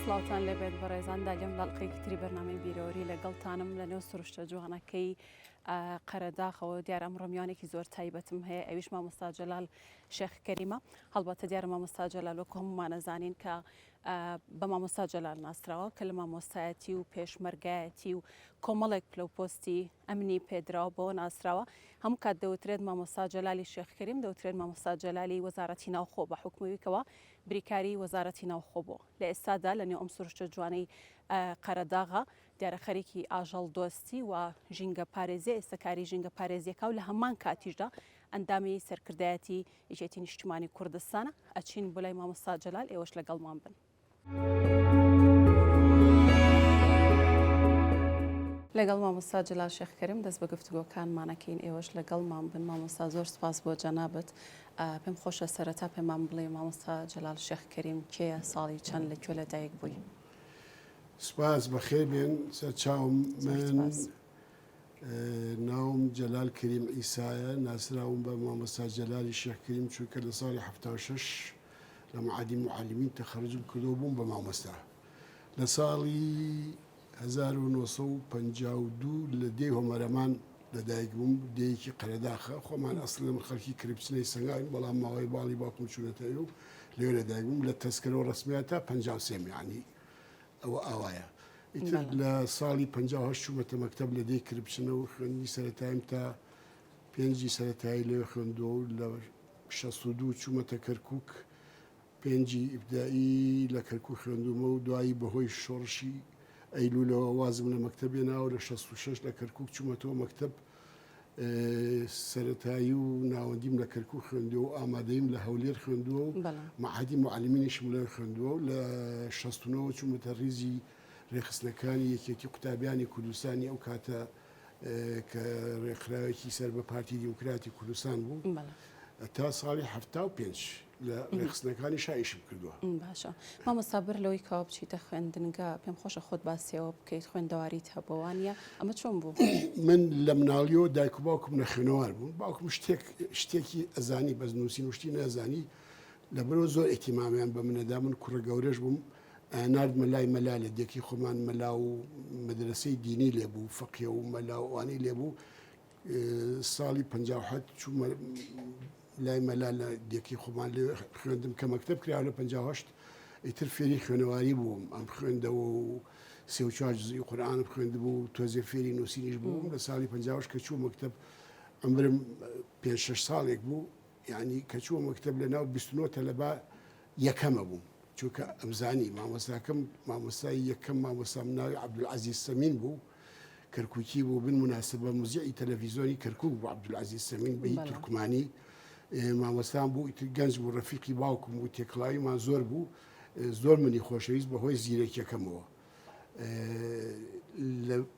سڵاوتان لەبێت بەڕێزان داگەم لاڵقەیەکی تری بەرنامەی بیرۆری لەگەڵتانم لە نێو سروشتە جوانەکەی قەرەداخەوە دیارە ئەم ڕۆمیانێکی زۆر تایبەتم هەیە ئەویش مامۆستا جەلال شێخ کەریمە هەڵبەتە دیارە مامۆستا جەلال وەکو هەمومان نەزانین کە بە مامۆستا جەلال ناسراوە کە لە مامۆستایەتی و پێشمەرگایەتی و کۆمەڵێک پلەپۆستی ئەمنی پێدراوە بۆ ناسراوە هەموو کات دەوترێت مامۆستا جەلالی شێخ کەریم دەوترێت مامۆستا جەلالی وەزارەتی ناوخۆ بە حکومەوەیەوە بریکاری وەزارەتی ناوخۆ بوو لە ئێستادا لە نێو ئەم سروشتە جوانەی قەرەداغا دیارە خەریکی ئاژەڵ دۆستی و ژینگە پارێزیە ئێستاکاری ژینگە پارێزیەکە و لە هەمان کاتیشدا ئەندامی سەرکردایەتی یەکێتی نیشتیمانی کوردستانە ئەچین بۆ لای مامۆستا جەلال ئێوەش لەگەڵمان بن. لەگەڵ مامۆستا جەلال شێخ کەریم دەست بە گفتوگۆکانمانەکەین ئێوەش لەگەڵمان بن مامۆستا زۆر سپاس بۆ جەنابەت پێم خۆشە سەرەتا پێمان بڵێ مامۆستا جەلال شێخ کەریم کێیە ساڵی چەند لەکوێ لەدایک بووی؟ سپاس بەخێر بێن سەر چاوم من ناوم جەلال کەریم ئیسایە ناسراوم بە مامۆستا جەلالی شێخ کەریم چونکە لە ساڵی 76 لە معادی معالمین تەخەرجم کردو بووم بە مامۆستا لە ساڵی 1952 لە دێی هۆمەرەمان لەدایک بووم دەیەکی قەرەداخە خۆمان ئەسڵ من خەڵکی کرپچنەی سەنگاوین بەڵام ماوەی باڵی باوکم چوونەتەوە و لێو لەدایک بووم لە تەسکەرەوە ڕسمیاتە 53 یعنی ئەوە ئاوایە ئیتر لە ساڵی 58 چوومەتە مەکتەب لە دەی کرپچنەوە خوێندنی سەرەتایم تا پێنجی سەرەتایی لێو خوێندەوە و لە 62 چوومەتە کەرکووک پێنجی ئیبتدایی لە کەرکووک خوێندومە و دوایی بەهۆی شۆڕشی ئەیلولەوە وازم لە مەکتەبێ ناوە لە 66 لە کەرکووک چوومەتەوە مەکتەب سەرەتایی و ناوەندیم لە کەرکووک خوێندووە و ئامادەیم لە هەولێر خوێندووە و معهدی معلمینیشم لێ خوێندووە و لە 69 چوومەتە ڕیزی ڕێخستنەکانی یەکێتی قوتابیانی کوردستانی ئەو کاتە کە ڕێکخراوێکی سەر بە پارتی دیموکراتی کوردستان بوو تا ساڵی 75 لە ڕێخستنەکانی شایشم کردووە. باشە مامۆستا بەر لەوەی کاوە بچیتە خوێندنگە پێم خۆشە خۆت باسیەوە بکەیت خوێندەواریت هەبووانە ئەمە چۆن بوو؟ من لە مناڵیەوە دایک و باوکم نە خوێنەوار بوون باوکم شتێکی ئەزانی بەس نووسین و شتی نەزانی لەبەرەوە زۆر ئێتیمامیان بە منەدا من کوڕە گەورەش بووم ناردمە لای مەلا لە دێکی خۆمان مەلا و مەدرسەی دینی لێبوو فەقیە و مەلا وانەی لێبوو ساڵی 57 چوومە لای مەلا لە دێکی خۆمان لێ خوێندم کە مەکتەب کرا لە 58 ئیتر فێری خوێنەواری بووم ئەم خوێندەوە و 34 جزئی قورئانم خوێندبوو و تۆزێ فێری نووسینیش بووم لە ساڵی 58 کە چوو مەکتەب ئەمرم 5-6 ساڵێک بوو یعنی کە چووە مەکتەب لە ناو 29 تەلەبا یەکەمە بووم چونکە ئەمزانی مامۆستاکەم مامۆستای یەکەم مامۆستام ناوی عەبدولعەزیز سەمین بوو کەرکووکی بوو بن مناسبە موزیعی تەلەڤیزۆنی کەرکووک بوو عەبدولعەزیز سەمین بەهی تورکمانی مامۆستام بوو ئیتر گەنج بوو ڕەفیقی باوکم بوو تێکڵاویمان زۆر بوو زۆر منی خۆشەویست بەهۆی زیرەکیەکەمەوە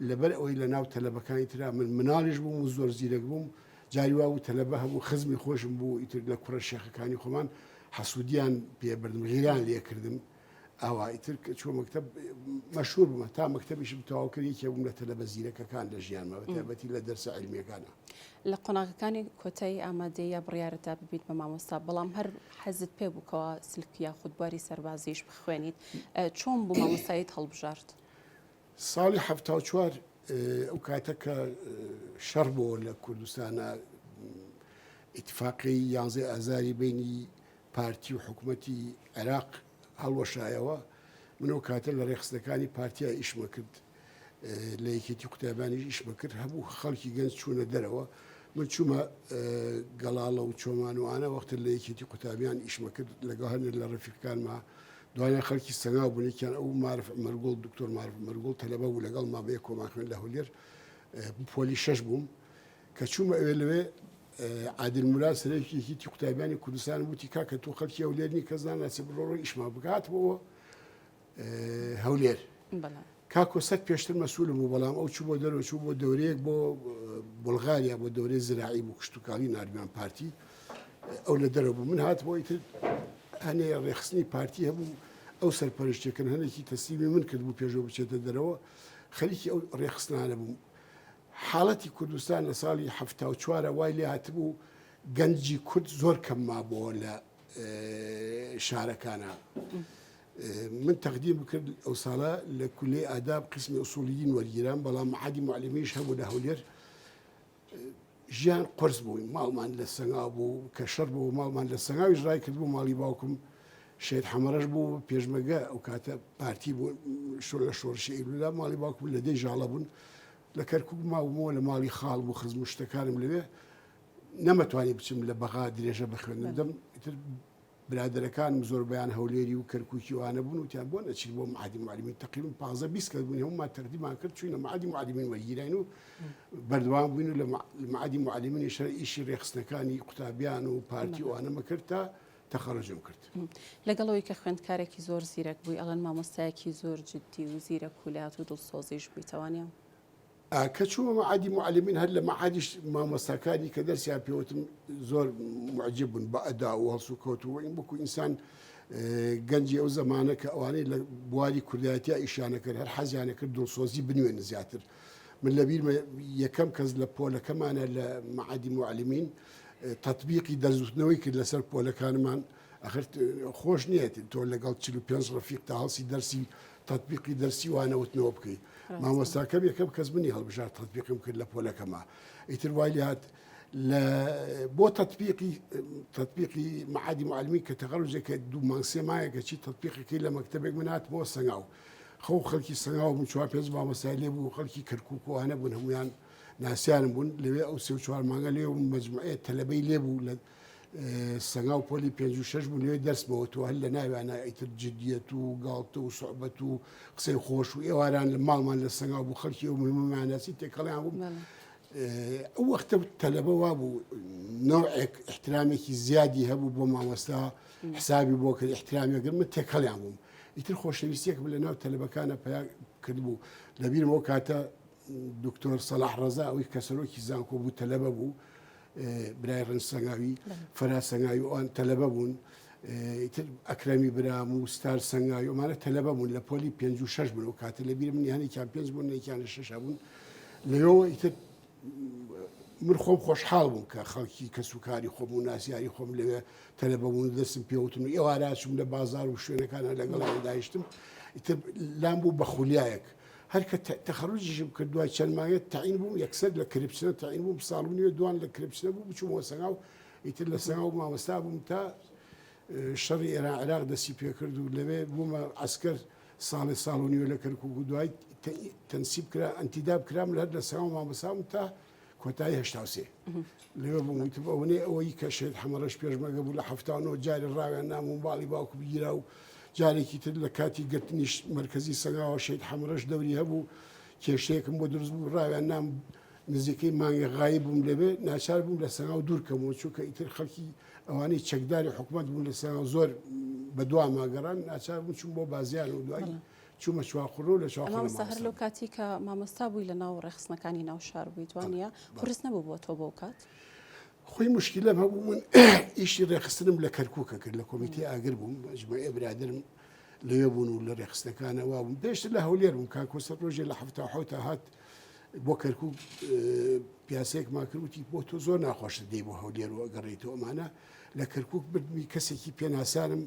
لەبەر ئەوەی لە ناو تەلەبەکانی ترا من مناڵیش بووم و زۆر زیرەک بووم جاری وا و تەلەبە هەبوو خزمی خۆشم بوو ئیتر لە کوڕە شێخەکانی خۆمان حەسوودیان پێبردم غیران لێکردم ئەوە ئیتر چوە مەکتەب مەشهوور بوومە تا مەکتەبیشم تەواو کرد یەکێ بووم لە تەلەبە زیرەکەکان لە ژیانمە بەتایبەتی لە دەرسە عیلمیەکانە. لە قۆناغەکانی کۆتایی ئامادەیە بڕیارەتە ببیت بە مامۆستا بەڵام هەر حەزت پێ بووکەوە سلکی یا خودبواری سەربازیش بخوێنیت چۆن بوو مامۆستاییت هەڵبژارد؟ ساڵی 74 ئەو کاتە کە شەڕ بووە لە کوردستانە ئیتفاقی 11 ئازاری بینی پارتی و حکوومەتی عێراق هەڵوەشایەوە من ئەو کاتە لە ڕێخستەکانی پارتیا ئیشمە کرد لە یەکێتی قوتابیانیش ئیشمە کرد هەبوو خەڵکی گەنج چوونە دەرەوە من چوومە گەڵاڵە و چۆمان وانە وەختە لە یەکێتی قوتابیان ئیشمە کرد لەگەڵ لە ڕەفیقانما دوایە خەڵکی سەنگاو بوونێکیان ئەو معرف مەرگوڵ دکتۆر معرف مەرگوڵ تەلەبە بوو لەگەڵ ما بەیە کۆمان خوێن لە هەولێر پۆلی 6 بووم کە چوومە ئەوێ لەوێ عادل مولاد سەرۆکیەتی قوتابیانی کوردستان وتی کاکە تۆ خەڵکی هەولێرنی کەس ناناسی بڕۆ ئیشما بکات بۆ هەولێر کاکۆ سەد پێشتر مەسوولم بوو بەڵام ئەو چوو بۆ دەرەوە چوو بۆ دەورەیەک بۆ بولغاریا بۆ دەورەی زراعی بوو کشتتوکاڵی ناردویان پارتی ئەو لە دەرەوە بوو من هاتبەوە ئیتر هەنێ ڕێخستنی پارتی هەبوو ئەو سەرپەرشتێکن هەنێکی تەسلیمی من کرد بوو پێشەوە بچێتە دەرەوە خەریکی ئەو ڕێخستانە بوو حاڵەتی کوردستان لە ساڵی 74 وای لێ هاتبوو گەنجی کورد زۆر کەم مابووە لە شارەکانە من تقديم بكرد أو صلاة لكلية آداب قسم أصوليين والجيران بلا معادي معلميش هم هولير جيان قرص بو مال مان للسنغا بو كشر بو مال مان للسنغا يجراي كتبو مالي باوكم شهيد حمرش بو بيجمجا وكاتا بارتي بو شور شيء لا مالي باوكم لدي جالبون لكركوك ما ولا مالي خال بو خز مشتكارم لبه نمتواني بچم لبغا دريجه بخوين دم برادرەکانم زۆر بەیان هەولێری و کەرکووکی وانە بوون وتیان بۆ نەچین بۆ معادی معلمین تقریبا 15-20 کەس بوون هەمومان تەقدیمان کرد چوینە معادی معلمین وەرگیراین و بەردەوام بووین و لە معادی معلمینی شەر ئیشی ڕێخستنەکانی قوتابیان و پارتی وانەمە کرد تا تەخەڕەجم کرد. لەگەڵەوەی کە خوێندکارێکی زۆر زیرەک بووی ئەڵەن مامۆستایەکی زۆر جددی و زیرەک کولات و دڵسۆزیش بوویتەوانە؟ کە چوومە معادی معلمین هەر لە معادیش مامۆستاکانی کە دەرسیان پێوتم زۆر معجب بوون بە ئەدا و هەڵس و کەوت و وەین وەکو ئینسان گەنجی ئەو زەمانە کە ئەوانەی لە بواری کوردایەتیا ئیشانە کرد هەر حەزیانە کرد دڵسۆزی بنوێنە زیاتر. من لەبیرمە یەکەم کەس لە پۆلەکەمانە لە معادی معلمین تەطبیقی دەرزوتنەوەی کرد لەسەر پۆلەکانمان ئەخر خۆش نییە تۆ لەگەڵ 45 ڕەفیق تا هەڵسی دەرسی تطبیقی دەرسی وانەوتنەوە بکەیت. مامۆستاکەم یەکەم کەس منی هەڵبژار تطبیقم کرد لە پۆلەکەما. ئیتر وای لێ هات بۆ تطبیقی معادی معلمین کە تەخەڕوجێکە دوو مانگ سێ مایەکە چی تطبیقەکەی لە مەکتەبێک من هاتمەوە سەنگاو. خەڵکی سەنگاو بوون 4-5 مامۆستای لێ بوو خەڵکی کەرکووک و وانە بوون هەمویان ناسیانم بوون لەوێ ئەو 3-4 مانگە لێ بوون مەجموعەیە تەلەبەی لێ بوو لە سەنگاو پۆلی 5-6 بوون لێوێ دەرسبەوەتەوە هەر لە ناویانە ئیتر جدیەت و گاڵتە و سوحبەت و قسەی خۆش و ئێواران لە ماڵمان لە سەنگاو بوو خەڵکی ئەو مهماناسی تێکەڵیان بوو. ئەو وەختە تەلەبە وا بوو نەوعێک احترامێکی زیادی هەبوو بۆ مامۆستا حسابی بۆ کرد احترامێکگر من تێکەڵیان بووم. ئیتر خۆشەویستیەکم لە ناو تەلەبەکانە پیا کردبوو لەبیرمەوە کاتە دکتۆر سەلاح ڕەزا ئەوەی کەسەرۆکی زانکۆ بوو تەلەبە بوو برای ڕەنج سەنگاوی فەرا سەنگاوی ئەوان تەلەبە بوون ئیتر ئەکرەمی برام و ستار سەنگاوی ئەمانە تەلەبە بوون لە پۆلی 5-6 بوون و کاتە لەبیرم یانێکیان 5 بوون یەکیان 6 بوون لەوێەوە ئیتر من خۆم خۆشحاڵ بووم کە خەڵکی کەسوکاری خۆم و ناسیاری خۆم لەوێ تەلەبە بوون دەستم پێوتن و ئێوارە چوم لە بازار و شوێنەکانە لەگەڵ دایشتم ئیتر لام بوو بە خولیایەک هەر کە تەخەڕوجیشم کرد دوای چەند مانگێ تەعین بووم یەکسەر لە کریپشنە تەعین بووم ساڵ و نیوە دوان لە کریپشنە بوو بچوومەوە سەنگاو ئیتر لە سەنگاو مامۆستا بووم تا شەڕی ئێران عێراق دەستی پێ کرد و لەوێ بوومە عەسکەر ساڵ و نیوە لە کەرکووک و دوای تەنسیب کرا ئەنتیداب کرام لە هەر لە سەنگاو مامۆستا بووم تا کۆتایی 83 لەوێ بووم وتم ئەوەنێ ئەوەی کە شێت حەمەڕەش پێشمەرگە بوو لە 79 جاری ڕاویان نام و باڵی باوکو بگیرا و جارێکی تر لە کاتی گرتنیش مرکزی سەنگاوە شێت حەمەڕەش دەوری هەبوو کێشەیەکم بۆ دروست بوو ڕاویان نام نزیکەی مانگە غایی بووم لەوێ ناچار بووم لە سەنگاو دوورکەمەوە چووکە ئیتر خەڵکی ئەوانەی چەکداری حکوومەت بوون لە سەنگاو زۆر بەدوا ماگەڕان ناچار بوون چوون بۆ بازیان و دوای چوومە چواخڕۆ لە مامۆستا هەر لەو کاتی کە مامۆستا بووی لە ناو ڕێخستنەکانی ناو شار بووی توانە قورس نەبوو بۆ تۆ بۆ کات خۆی مشکلەم هەبوو من ئیشی ڕێخستنم لە کەرکووکە کرد لە کۆمیتەی ئاگر بووم مەجموعەیە برادرم لەوێ بوون و لە ڕێخستەکانەوە بووم پێشتر لە هەولێر بووم کاکۆسەر ڕۆژێ لە 77 هات بۆ کەرکووک پیاسەیەکمان کردوتی بۆ تۆ زۆر ناخۆشت دەی بۆ هەولێر و ئەگەڕێیتەوە ئەمانە لە کەرکووک بردمی کەسێکی پێناسانم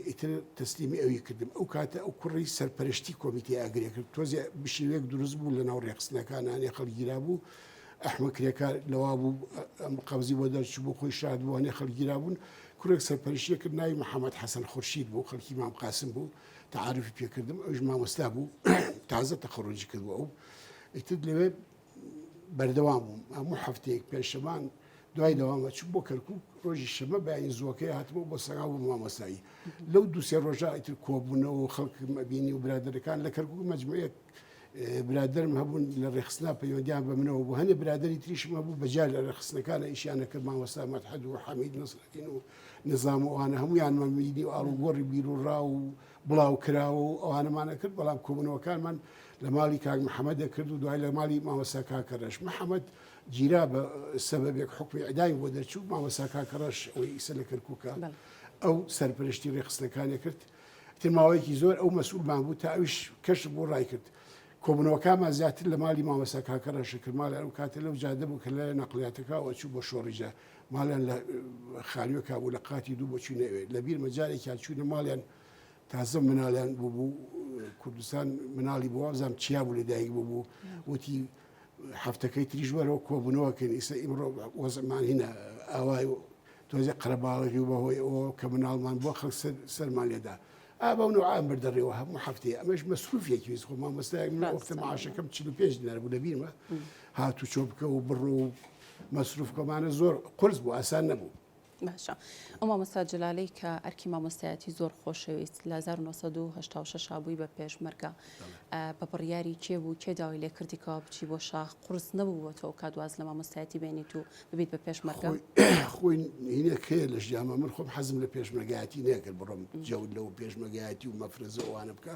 ئیتر تەسلیمی ئەوی کردم ئەو کاتە ئەو کوڕی سەرپەرشتی کۆمیتەی ئاگرێ کرد تۆزێ بشێوەیەک دروست بوو لە ناو ڕێخستنەکانانێ خەڵگیرا بوو ئەحمەد کرێکار لەوا بوو ئەم قەوزی بۆ دەرچوو بۆ خۆی شاد بووانێ خەڵگیرا بوون کوڕێک سەرپەرشتیە کرد ناوی محەممەد حەسەن خورشید بوو خەڵکی مام قاسم بوو تعارفی پێکردم ئەوش مامۆستا بوو تازە تەخەڕوجی کردووە ئەو ئیتر لەوێ بەردەوام بووم هەموو هەفتەیەک پێشەمان دوای دەوامە چوو بۆ کەرکووک ڕۆژی شەمە بەیانی زووەکەی هاتمەوە بۆ سەنگاو بۆ مامۆستایی لەو دووسێ ڕۆژە ئیتر کۆبوونەوە و خەڵکم ئەبینی و برادەرەکان لە کەرکووک مەجموعەیەک برادرم هەبوون لە ڕێخستنا پەیوەندیان بە منەوە بوو هەنێ برادری تریشم هەبوو بەجار لە ڕێخستنەکانە ئیشیانە کرد مامۆستا مەدحەد و حەمید نەسرەدین و نظام وانە هەمویانمان بینی و ئاڵوگۆڕی بیر و ڕاو و بڵاو کراوە و ئەوانەمانە کرد بەڵام کۆبوونەوەکانمان لە ماڵی کاک محەممەدە کرد و دوای لە ماڵی مامۆستا کاکەڕەش محەممەد گیرا بە سەبەبێک حکمی عدای بۆ دەرچوو مامۆستا کاکەڕەش ئەوەی ئیسە لە کەرکووکە ئەو سەرپەرشتی ڕێخستنەکانی کرد تر ماوەیەکی زۆر ئەو مەسئولمان بوو تا ئەویش کەش بۆ ڕای کرد کۆبوونەوەکانمان زیاتر لە ماڵی مامۆستا کاکەڕەشە کرد ماڵیان ئەو کاتە لەو جادە بوو کە لە نەقلیاتەکەوە چوو بۆ شۆڕیجە ماڵیان لە خالیۆکا بوو لە قاتی دوو بۆ چوونەوێ لەبیر مەجارێکیان چوونە ماڵیان تازە مناڵیان بوو کوردستان مناڵی بۆ وازام چیا بوو لە دایک بوو وتی هەفتەکەی تریژ وەرەوە کۆبوونەوەکەن ئیستا ئیمڕۆ وەزمان هینە ئاوای تۆزە قەرەباڵێکی بەهۆی ئەوە کە مناڵمان بۆ خەڵک سەرمان لێدا ئابەون و ئام بەردەڕێەوە هەموو هەفتەیە ئەمەش مەسروفێکی ویست خۆ مامۆستایەک من وەختە معاشەکەم 45 دینار بوو لە بیرمە هاتوو چۆ بکە و بڕۆ و مەسروفکەمانە زۆر قرس بوو ئاسان نەبوو. باشە ئەو مامۆستا جەلالەی کە ئەرکی مامۆستایەتی زۆر خۆشەویست لە 1986 بووی بە پێشمەرگە بە بڕیاری کێ بوو کێ داوای لێکردیکەوە بچی بۆ شاخ قورس نەبووەوە کادواز لە مامۆستایەتی بێنیت و ببیت بە پێشمەرگە خۆی هینەکەیە لە ژیامە من خۆم حەزم لە پێشمەرگایەتی نەکرد بڕۆم جەوت لەو پێشمەرگایەتی و مەفرەزە ئەوانە بکە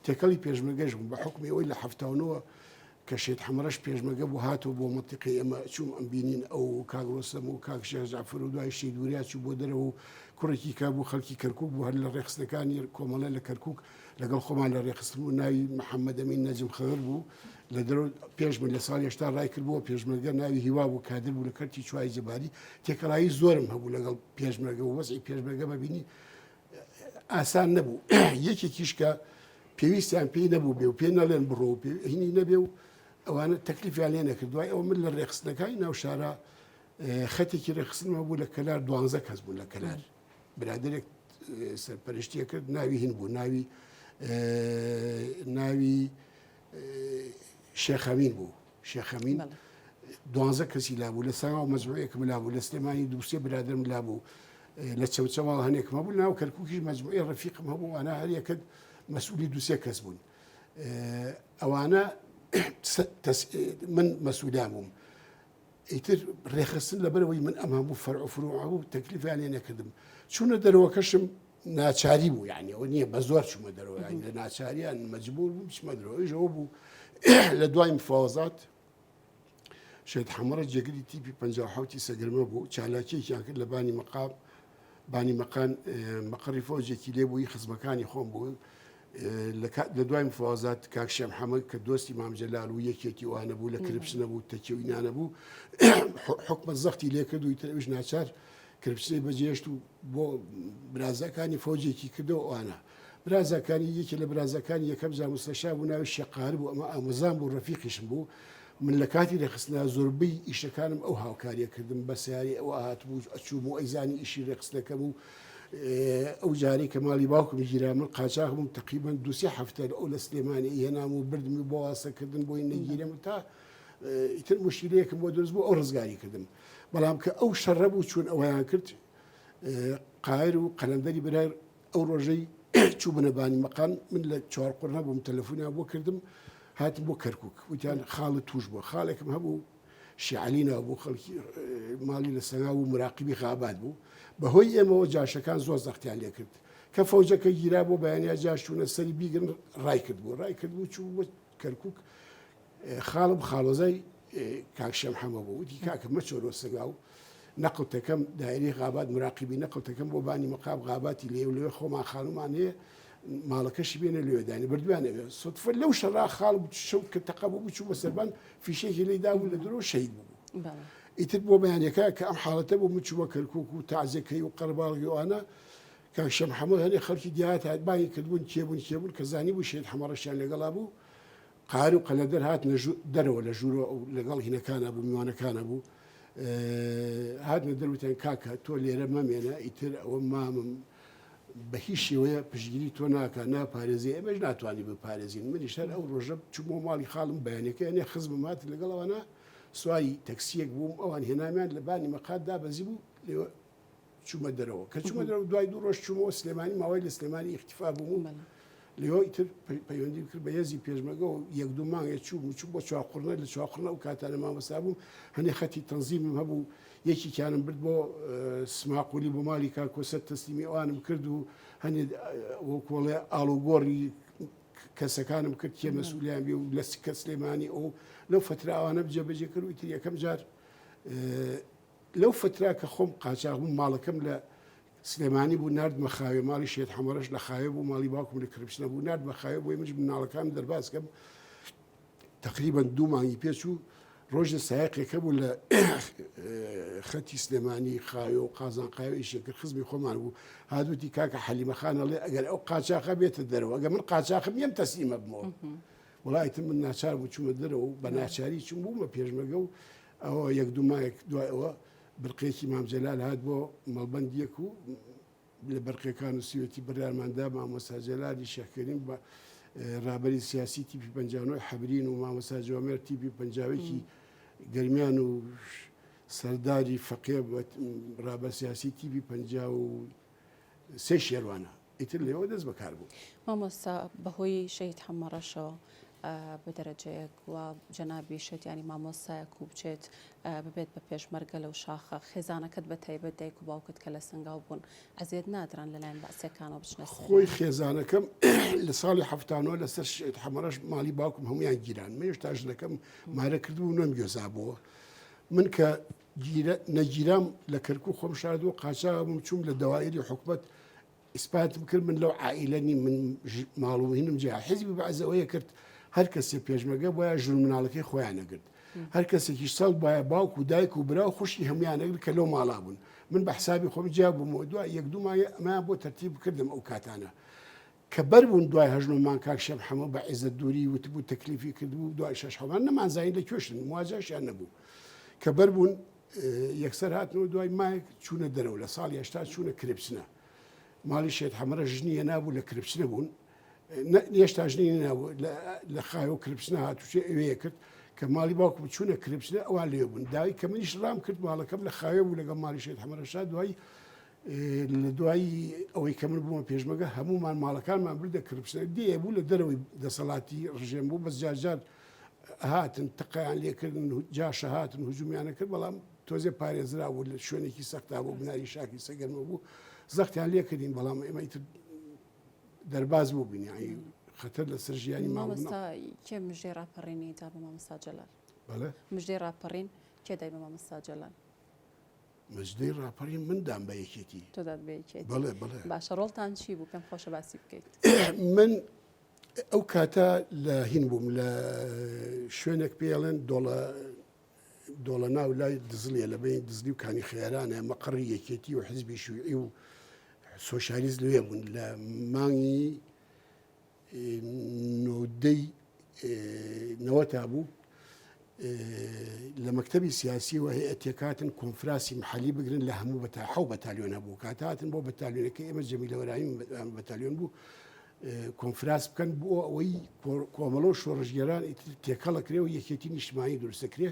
تێکەڵی پێشمەرگەش بوو بە حکمی ئەوەی لە هەفتاونەوە کە شێت حەمەرەش پێشمەرگە بوو هاتووە بۆ منتیقی ئەمە چوم ئەم بینین ئەو کاگڕۆسەم و کاک شێخ جعفەر و دوای شەیدوریا چوو بۆ دەرەوە و کوڕێکی کابوو خەڵکی کەرکووک بوو هەر لە ڕێخستەکانی کۆمەڵە لە کەرکووک لەگەڵ خۆمان لە ڕێخستن و ناوی محەممەد ئەمین نەجم خەغر بوو لە دەرەوە پێشمە لە ساڵی هێشتا ڕای کردبووە پێشمەرگە ناوی هیوا بوو کادر بوو لە کەرتی چوای جەباری تێکەڵایی زۆرم هەبوو لەگەڵ پێشمەرگە و وەزعی پێشمەرگە ببینی ئاسان نەبوو یەکێکیش کە پێویستیان پێی نەبوو بێ و پێ نەڵێن بڕۆ هینی نەبێ و ئەوانە تەکلیفیان لێ نەکرد دوای ئەو من لە ڕێخستنەکانی ناو شارە خەتێکی ڕێخستنەوە بوو لە کەلار 12 کەس بوو لە کەلار برادێک سەرپەرشتیە کرد ناوی هین بوو ناوی شێخەمین بوو شێخەمین 12 کەسی لابوو لە ساغا مەجموعەیەکم لابوو لە سلێمانی دووسێ برادرم لابوو لە چەوچەواڵ هەنێکم هەبوو ناو کەرکووکیش مەجموعەی ڕەفیقم هەبوو ئەنا هەر یەکەت مەسئولی دووسێ کەس بوون ئەوانە من مەسئولان بووم ئیتر ڕێخستن لەبەرەوەی من ئەمە بوو فەرع و فروع بوو تەکلیفیان لێ نەکردم چوونە دەرەوەکەشم ناچاری بوو یعنی ئەوە نییە بە زۆر چوومە دەرەوە لە ناچاریان مەجبور بووم چمە دەرەوەی ئەوە بوو لە دوای مفاوەزات شێت حەمەرە جێگری تیپی 57 سەگرمە بوو چالاکیێکیان کرد لە بانی مەقان مەقڕی فۆجێکی لێ بووی خزمەکانی خۆم بوو لە دوای مفاوەزات کاکشێم حەمەد کە دۆستی مام جەلال و یەکێکی وانە بوو لە کرپشنە بوو تەکێوینانە بوو حکومە زەختی لێ کرد و تەویش ناچار کرپشنەی بەجێشت و بۆ برازەکانی فۆجێکی کردەوە ئەوانە برازەکانی یەکی لە برازەکانی یەکەم جاموسەشا بوو ناوی شێقار بوو ئەمە ئامۆزان بوو ڕەفیقیشم بوو من لە کاتی ڕێخستنا زۆربەی ئیشەکانم ئەو هاوکاریە کردم بە سیاری ئەو هاتبوو ئەچووم و ئەیزانی ئیشی ڕێخستەکەم و ئەو جارێک کە ماڵی باوکم گیرا من قاچاق بووم تقریبا دووسێ هەفتە ئەو لە سلێمانی هێنام و بردمی بۆ واسەکردن بۆی نەگیرم تا ئیتر مشکلەیەکم بۆ دروست بوو ئەو ڕزگاری کردم بەڵام کە ئەو شەڕە بوو چوون ئەویان کرد قایر و قەلەندەری برای ئەو ڕۆژەی چوو بنەبانی مەقان من لە چوار قڕنا بووم تەلەفۆنیان بۆ کردم هاتم بۆ کەرکووک وتیان خاڵت توش بووە خاڵێکم هەبوو شیعەلینەوە بوو خەڵکی ماڵی لە سەنگا و مراقبی غابات بوو بەهۆی ئێمەوە جاشەکان زۆر زەختیان لێ کرد کە فەوجەکە گیرا بۆ بەیانیا جاشتوونە سەری بیگرن ڕای کرد بوو چوو بۆ کەرکووک خاڵم خاڵۆزای کاکشەم حەمە بوو وتی کاکە مەچۆرۆ سەگا و نەقوتەکەم دایری غابات مراقبی نەقوتەکەم بۆ بانی مەقاب غاباتی لێ و لێ خۆمان خاڵمان هەیە ماڵەکەشی بێنە لێدانی بردوانەوێ سوتفە لەو شەڕا خاڵ شەو کە تەقە بوو بچوو بە سەربان فیشێکی لێدا بوو لە درۆ شەید بوو ئیتر بۆ بەیانەکە کە ئەم حاڵەتە بوو مچووە کەرکووک و تازەکەی و قەرباڵگیوانە کاکشەم حەمەد هەنێ خەڵکی دیات هاتبانی کردبوون کێبوون کە زانی بوو شێت حەمەڕەشیان لەگەڵا بوو قار و قەلەدەر هات دەرەوە لە ژوورە لەگەڵ هینەکانە بوو میوانەکانە بوو هاتنە دەروتیان کاکە تۆ لێرە مەمێنە ئیتر ئەوە مامم بە هیچ شێوەیە پشگیری تۆ ناکە ناپارێزی ئەمەش ناتوانانی بپارێزین منیش هەر ئەو ڕۆژە چوومە ماڵی خاڵم بەیانەکە ئەنێ خزمم هات لەگەڵەوەنا سواری تەکسیەک بووم ئەوان هێنامیان لە بانی مەقات دابەزی بوو لێوە چوومە دەرەوە کە چوومە دەرەوە دوای دوو ڕۆژ چوومەوە سلێمانی ماوەی لە سلێمانی ئیختیفا بووم لێەوە ئیتر پەیوەندی کرد بە هێزی پێشمەرگە و یەک دوو مانگێک چوو بۆ چاقڕنە لە چاقڕنە و کاتانە مامەستا بووم هەنێ خەتی تەنزیمم هەبوو یەکییانم برد بۆ سماقولی بۆ مالی کاکۆسەر تەسلیمی ئەوانم کرد و هەنێ کۆڵێ ئاڵوگۆڕی کەسەکانم کرد کێ مەسئولیان بێ و لە کە سلێمانی ئەو لەو فتراوانە بجێبەجێ کرد و ئیتر یەکەم جار لەو فترا کە خۆم قاچاق بووم ماڵەکەم لە سلێمانی بوو نردمە خاوێ ماڵی شێت حەمەرەش لە خاوێ بوو ماڵی باوکم لە کرپشنە بوو نردمە خاوێ بۆی منش مناڵەکان دەرباز کەم تقریبا دوو مانگی پێچوو ڕۆژە سایقێکە بوو لە خەتی سلێمانی خاوێ و قازان قاوێ ئیشێکرد خزمی خۆمان بوو هادووتی کاکە حەلیمەخانەڵێ ئەگەر ئەو قاچاقە بێتە دەرەوە ئەگە من قاچاقم یم تەسلیمە بمەوە وڵایتم من ناچار بوو چوومە دەرەوە و بە ناچاری چوم بوومە پێشمەگە و ئەوە یەک دوو مایەک دوای ئەوە برقێکی مام جەلال هات بۆ مەڵبەندیەک و لە بەرقەکان و سوێتی بڕیارماندا مامۆستا جەلالی شێخکەریم بە ڕابەری سیاسی تیپی 59 حەبرین و مامۆستا جوامێر تیپی پەنجاوێکی گەرمیان و سەرداری فەقێ ڕابەر سیاسی تیپی 53 شێروانە ئیتر لێەوە دەست بەکار بوو. مامۆستا بەهۆی شەید حەمەڕەشەوە بە دەرەجەیەک وە جەنابی شەتیانی مامۆستایەک و بچێت ببێت بە پێشمەرگە لەو شاخە خێزانەکەت بە تایبەت دایک و باوکت کە لە سنگاو بوون ئەزیێت نادران لەلایەن بەعسیەکانەوە بچنە خۆی خێزانەکەم لە ساڵی هەفتانەوە لەسەر شەید حەمەڕەش ماڵی باوکم هەمویان گیران من هێشتا ژنەکەم مارە کردبوو نۆم گوێزابەوە من کە نەگیرام لە کەرکوو خۆم شاردووە قاچاقم چووم لە دەوایری حکومەت ئیسپاتم کرد من لەو عائیلەنی من ماڵ و هینم جیا حیزبی بەعزەوەیە کرد هەر کەسێ پێشمەگە بۆیە ژن مناڵەکەی خۆیان نەگرت هەر کەسێکی سەڵ باە باوک و دایک و برا و خوشی هەمویان نەگرت کە لەو ماڵا بوون من بە حسابی خۆم جیا بوومەوە دوای یەک دوو مایە ئەمایان بۆ تەرتیب کردم ئەو کاتانە کە بەر بوون دوای هەژنۆمان کاک شەم حەمە بە عیزت دووری وتبوو تەکلیفی کردبوو دوای شەش حەمان نەمانزانی لە کوێشن مواجهشیان نەبوو کە بەر بوون یەکسەر هاتنەوە دوای مایەک چوونە دەرەوە لە ساڵی هەشتا چوونە کرێپچنە ماڵی شێت حەمەرە ژنیە نابوو لە کرێپچنە بوون هێشتا ژنی نابوو لە خایۆ کرێپچنە هاتوچێ ئەوەیە کرد کە ماڵی باوکم چوونە کرێپچنە ئەوان لێ بوون داوای کە منیش ڕام کرد ماڵەکەم لە خاوێ بوو لەگەڵ ماڵی شێت حەمەرەشا دوای لە دوایی ئەوەی کە من بوومە پێشمەگە هەمومان ماڵەکانمان بردە کرێپچنە دێ بوو لە دەرەوەی دەسەڵاتی ڕژێم بوو بەس جارجار هاتن تقیان لێکردن جاشە هاتن هجومیانە کرد بەڵام تۆزێ پارێزرا بوو لە شوێنێکی سەختا بوو بناری شاکی سەگەرمە بوو زەختیان لێکردین بەڵام ئێمە ئیتر دەرباز بوو بینایی خەتەر لەسەر ژیانی مامۆستا کێ مژدەی ڕاپەڕینی دا بە مامۆستا جەلال مژدەی ڕاپەڕین کێدای بە مامۆستا جەلال مژدەی ڕاپەڕین مندام بە یەکێتی تۆداد بە یەکێتی بەڵێ بەڵێ باشە ڕۆڵتان چی بوو پێم خۆشە باسی بکەیت من ئەو کاتە لە هین بووم لە شوێنێک پێڵێن دۆڵە ناو لای دزلیە لە بین دزلی و کانی خێرانە مەقڕی یەکێتی و حزبی شوعی و سۆشالیست لێ بوون لە مانگی نۆدەی نەوەتا بوو لە مەکتەبی سیاسی و هەیەتێکاتن کۆنفراسی محلی بگرن لە هەموو حەو بەتالیۆن هەبوو کاتهاتن بۆ بەتالیۆنەکە ئێمە جەمیلەوەرایی بەتالیۆن بوو کۆنفراس بکەن بۆ ئەوەی کۆمەڵۆ شۆڕژگەران تێکەڵەکرێ و یەکێتی نیشتمانی دروستەکرێ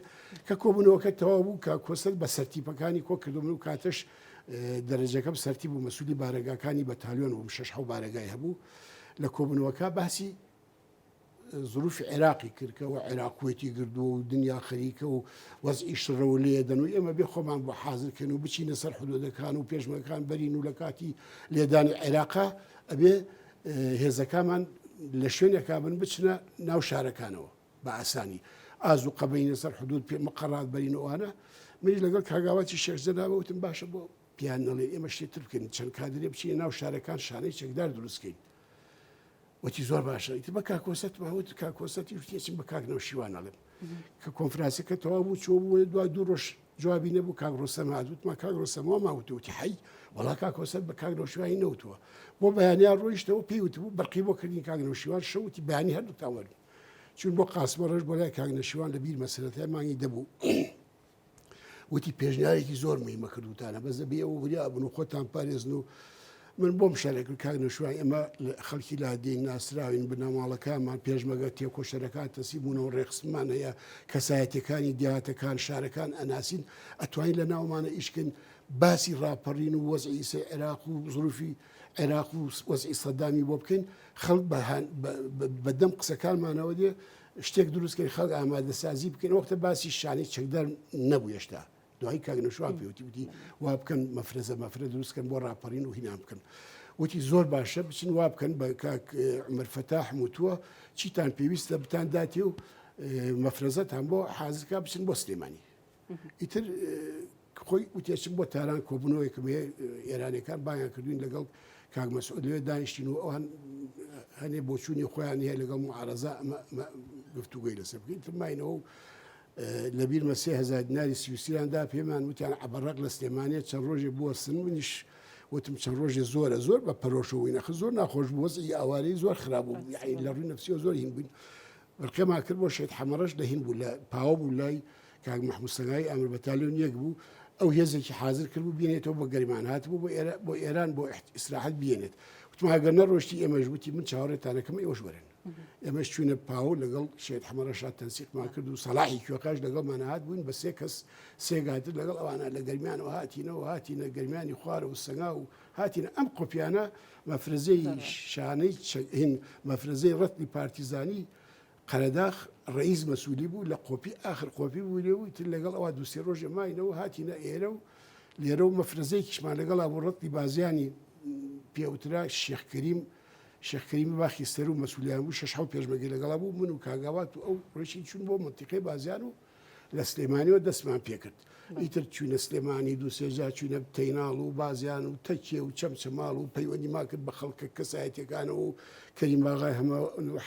کە کۆبوونەوەکە تەواو بوو کە کۆسەت بە سەرتیپەکانی کۆ کردومن و کاتەش دەرەجەکەم سەرتی بوو مەسوولی بارەگاکانی بەتالیۆن و شەش حەو بارەگای هەبوو لە کۆبوونەوەکە باسی ظروف عێراقی کردکەوە عێراقوێتی گردووە و دنیا خەریکە و وەزئی شڕەوە لێدەن و ئێمە بێ خۆمان بۆ حازرکەن و بچینە سەر حدودەکان و پێشمەکان بەرین و لە کاتی لێدانی عێراقا ئەبێ هێزەکانمان لە شوێنێکا بن بچنە ناو شارەکانەوە بە ئاسانی ئاز و قەبەینە سەر حدود مەقەڕات بەرینەوەوانە منی لەگەڵ کاگاواتی شێخزەداوەوتم باشە بۆ پیان نەڵێ ئێمە شتێتر بکەین چەند کادرێ بچینە ناو شارەکان شانەی چەکدار دروستکەین وەتی زۆر باشە ئیتر بە کاکۆسەت ماوت کاکۆسەتی وتێچین بە کاکنەوە شیوانەڵێم کە کۆنفرانسەکە تەواو بوو چۆ بوو دوای دوو ڕۆژ جوابی نەبوو کاگڕۆسەم هاتووتمە کاگڕۆسەمەوە ماوتوتی حەی وەڵا کاکۆسەت بە کاکنەوە شیوانی نەوتووە بۆ بەیانیان ڕۆیشتەوە پێیوت بوو بەرقی بۆ کردین کاکنەوە شیوان شەوتی بەیانی هەردوو تاوەرن چون بۆ قاسمە ڕۆژ بۆ لای کاکنە شیوان لە بیر مەسەلەتای مانگی دەبوو وتی پێشنیارێکی زۆر مهمە کردوتانە بەس دەبێ ئەوە وریا بن و خۆتان پارێزن و من بۆم شارێکرد کاکنە شوای ئەمە خەڵکی لادێن ناسراوین بنەماڵەکانمان پێشمەگە تێکۆشەرەکان تەسی بوونەوە ڕێخسمان هەیە کەسایەتەکانی دیهاتەکان شارەکان ئەناسین ئەتوانین لە ناومانە ئیشکن باسی ڕاپەڕین و وەزعی عێراق و ظروفی عێراق و وەزعی سەدامی بۆ بکەین خەڵک بەدەم قسەکانمانەوە دێ شتێک دروستکەین خەڵک ئامادەسازی بکەین وەختە باسی شانەی چەکدار نەبوو هێشتا دوای کاکنە شوان پێوتی وتی وا بکەن مەفرە دروستکەن بۆ ڕاپەڕین و هینام بکەن وتی زۆر باشە بچین وا بکەن بە کاک عومەر فەتاح وتووە چیتان پێویستە بتان داتی و مەفرەزەتان بۆ حازرکا بچن بۆ سلێمانی ئیتر خۆی وتێچم بۆ تاران کۆبوونەوەیکم ئێرانەکان بایان کردوین لەگەڵ کاک مەسعود لێ دانیشتین و ئەوان هەنێ بۆچوونی خۆیان هەیە لەگەڵ معارەزە ئەمە گفتوگوی لەسەر بکەین تر ماینەوە لەبیر مە 3000 دیناری سویسریاندا پێمان وتیان عەبەڕەق لە سلێمانیە چەند ڕۆژێ بووە سن منیش وتم چەند ڕۆژێ زۆر بە پەرۆشەوەی نەخ زۆر ناخۆش بوو وەزعی ئاوارەی زۆر خراپ بوو یعنی لە ڕووی نەفسیەوە زۆر هین بووین بەڵقەما کرد بۆ شێت حەمەڕەش لە هین بوو لە پاوە بوو لای کاک محموود سەنگایی ئەمر بەتالیۆن یەک بوو ئەو هێزێکی حاضر کرد بوو بێنێتەوە بۆ گەریمان هاتبوو بۆ ئێران بۆ ئیسراحەت بێنێت وتم ئەگەر نەڕۆشتی ئێمەش وتی من چاوەڕێتانەکەم ئێوەش وەرن ئێمەش چوونە پاو لەگەڵ شێت حەمەڕەشات تەنسیقمان کرد و سەلاحی کوێقاش لەگەڵمان هات بووین بە 3 کەس سێگاتر لەگەڵ ئەوانە لە گەرمیانەوە هاتینە گەرمیانی خوارە و سەنگا و هاتینە ئەم قۆپیانە مەفرەزەی شانەی هین مەفرەزەی ڕەتنی پارتیزانی قەرەداخ ڕئیس مەسوولی بوو لە قۆپی آخر قۆپی بوو لێوی تر لەگەڵ ئەوە دووسێ ڕۆژە ماینەوە هاتینە ئێرە و لێرە و مەفرەزەیەکیشمان لەگەڵا بۆ ڕەتی بازیانی پێوترا شێخکەریمی باخی سەر و مەسوولیان بوو 6 پێشمەگەی لەگەڵا بوو من و کاگاوات و ئەو ڕێشی چوون بۆ منتیقەی بازیان و لە سلێمانیەوە دەستمان پێکرد ئیتر چوونە سلێمانی دووسێجا چوونە تەیناڵ و بازیان و تەکێ و چەمچەماڵ و پەیوەندی ما کرد بە خەڵکە کەسایەتەکانەوە و کەریم باغای هەمە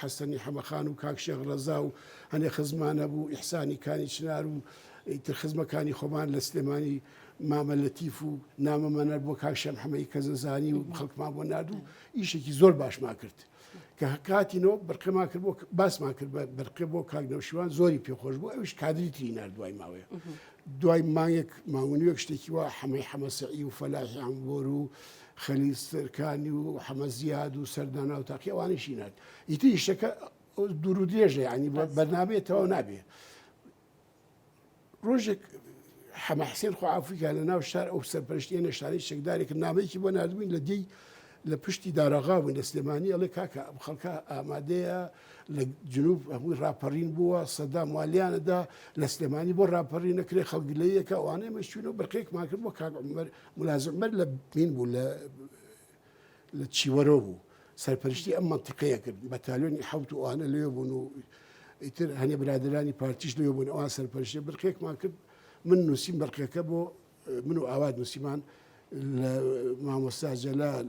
حەسەنی حەمەخان و کاک شێخ ڕەزا و هەنێ خزمانە بوو ئیحسانی کانی چنار و ئیتر خزمەکانی خۆمان لە سلێمانی مامە لەتیف و نامەمەنەر بۆ کاک شەم حەمەی کەزەزانی و خەڵکمان بۆ نرد و ئیشێکی زۆر باشمان کرد کە کاتینەوە بەرقەمان کرد بۆ باسمان کرد بە بەرقێ بۆ کاک نەوشیوان زۆری پێخۆش بوو ئەوش کادری تری نرد دوای ماوەیە دوای مانگێک ماونیوەک شتێکی وە حەمەی حەمەسەعی و فەلاحی عەمبۆر و خەلیل سەرکانی و حەمە زیاد و سەردانا و تاقی ئەوانەشی نرد ئیتر ئیشەکە دوور و درێژە یعنی بەرنامەیەتەوە نابێ ڕۆژێک حەمە حسێن خوعافریکا لە ناو شار ئەو سەرپەرشتیە شارەی شەکدارێک نامەیەکی بۆ نردبووین لە دێی لە پشتی داراغا بووین لە سلێمانی ئەڵێ کاکە خەڵکە ئامادەیە لە جنوب هەمووی ڕاپەڕین بووە سەدا موالیانەدا لە سلێمانی بۆ ڕاپەڕی نەکرێ خەڵگلەیەکە ئەوانەیە مەشتوونەوە بەرقەیەکمان کرد بۆ کاک عومەر مولازم عومەر لە بین بوو لە چیوەرۆ بوو سەرپەرشتی ئەم منتیقەیە کرد بەتالیۆنی حەوت و ئەوانە لێوە بوون و ئیتر هەنێ برادرانی پارتیش لێوە بوون ئەوان سەرپەرشتی بەرقەیەکمان کرد من نووسیم بەرقەکە بۆ من و ئاوات نووسیمان لە مامۆستا جەلال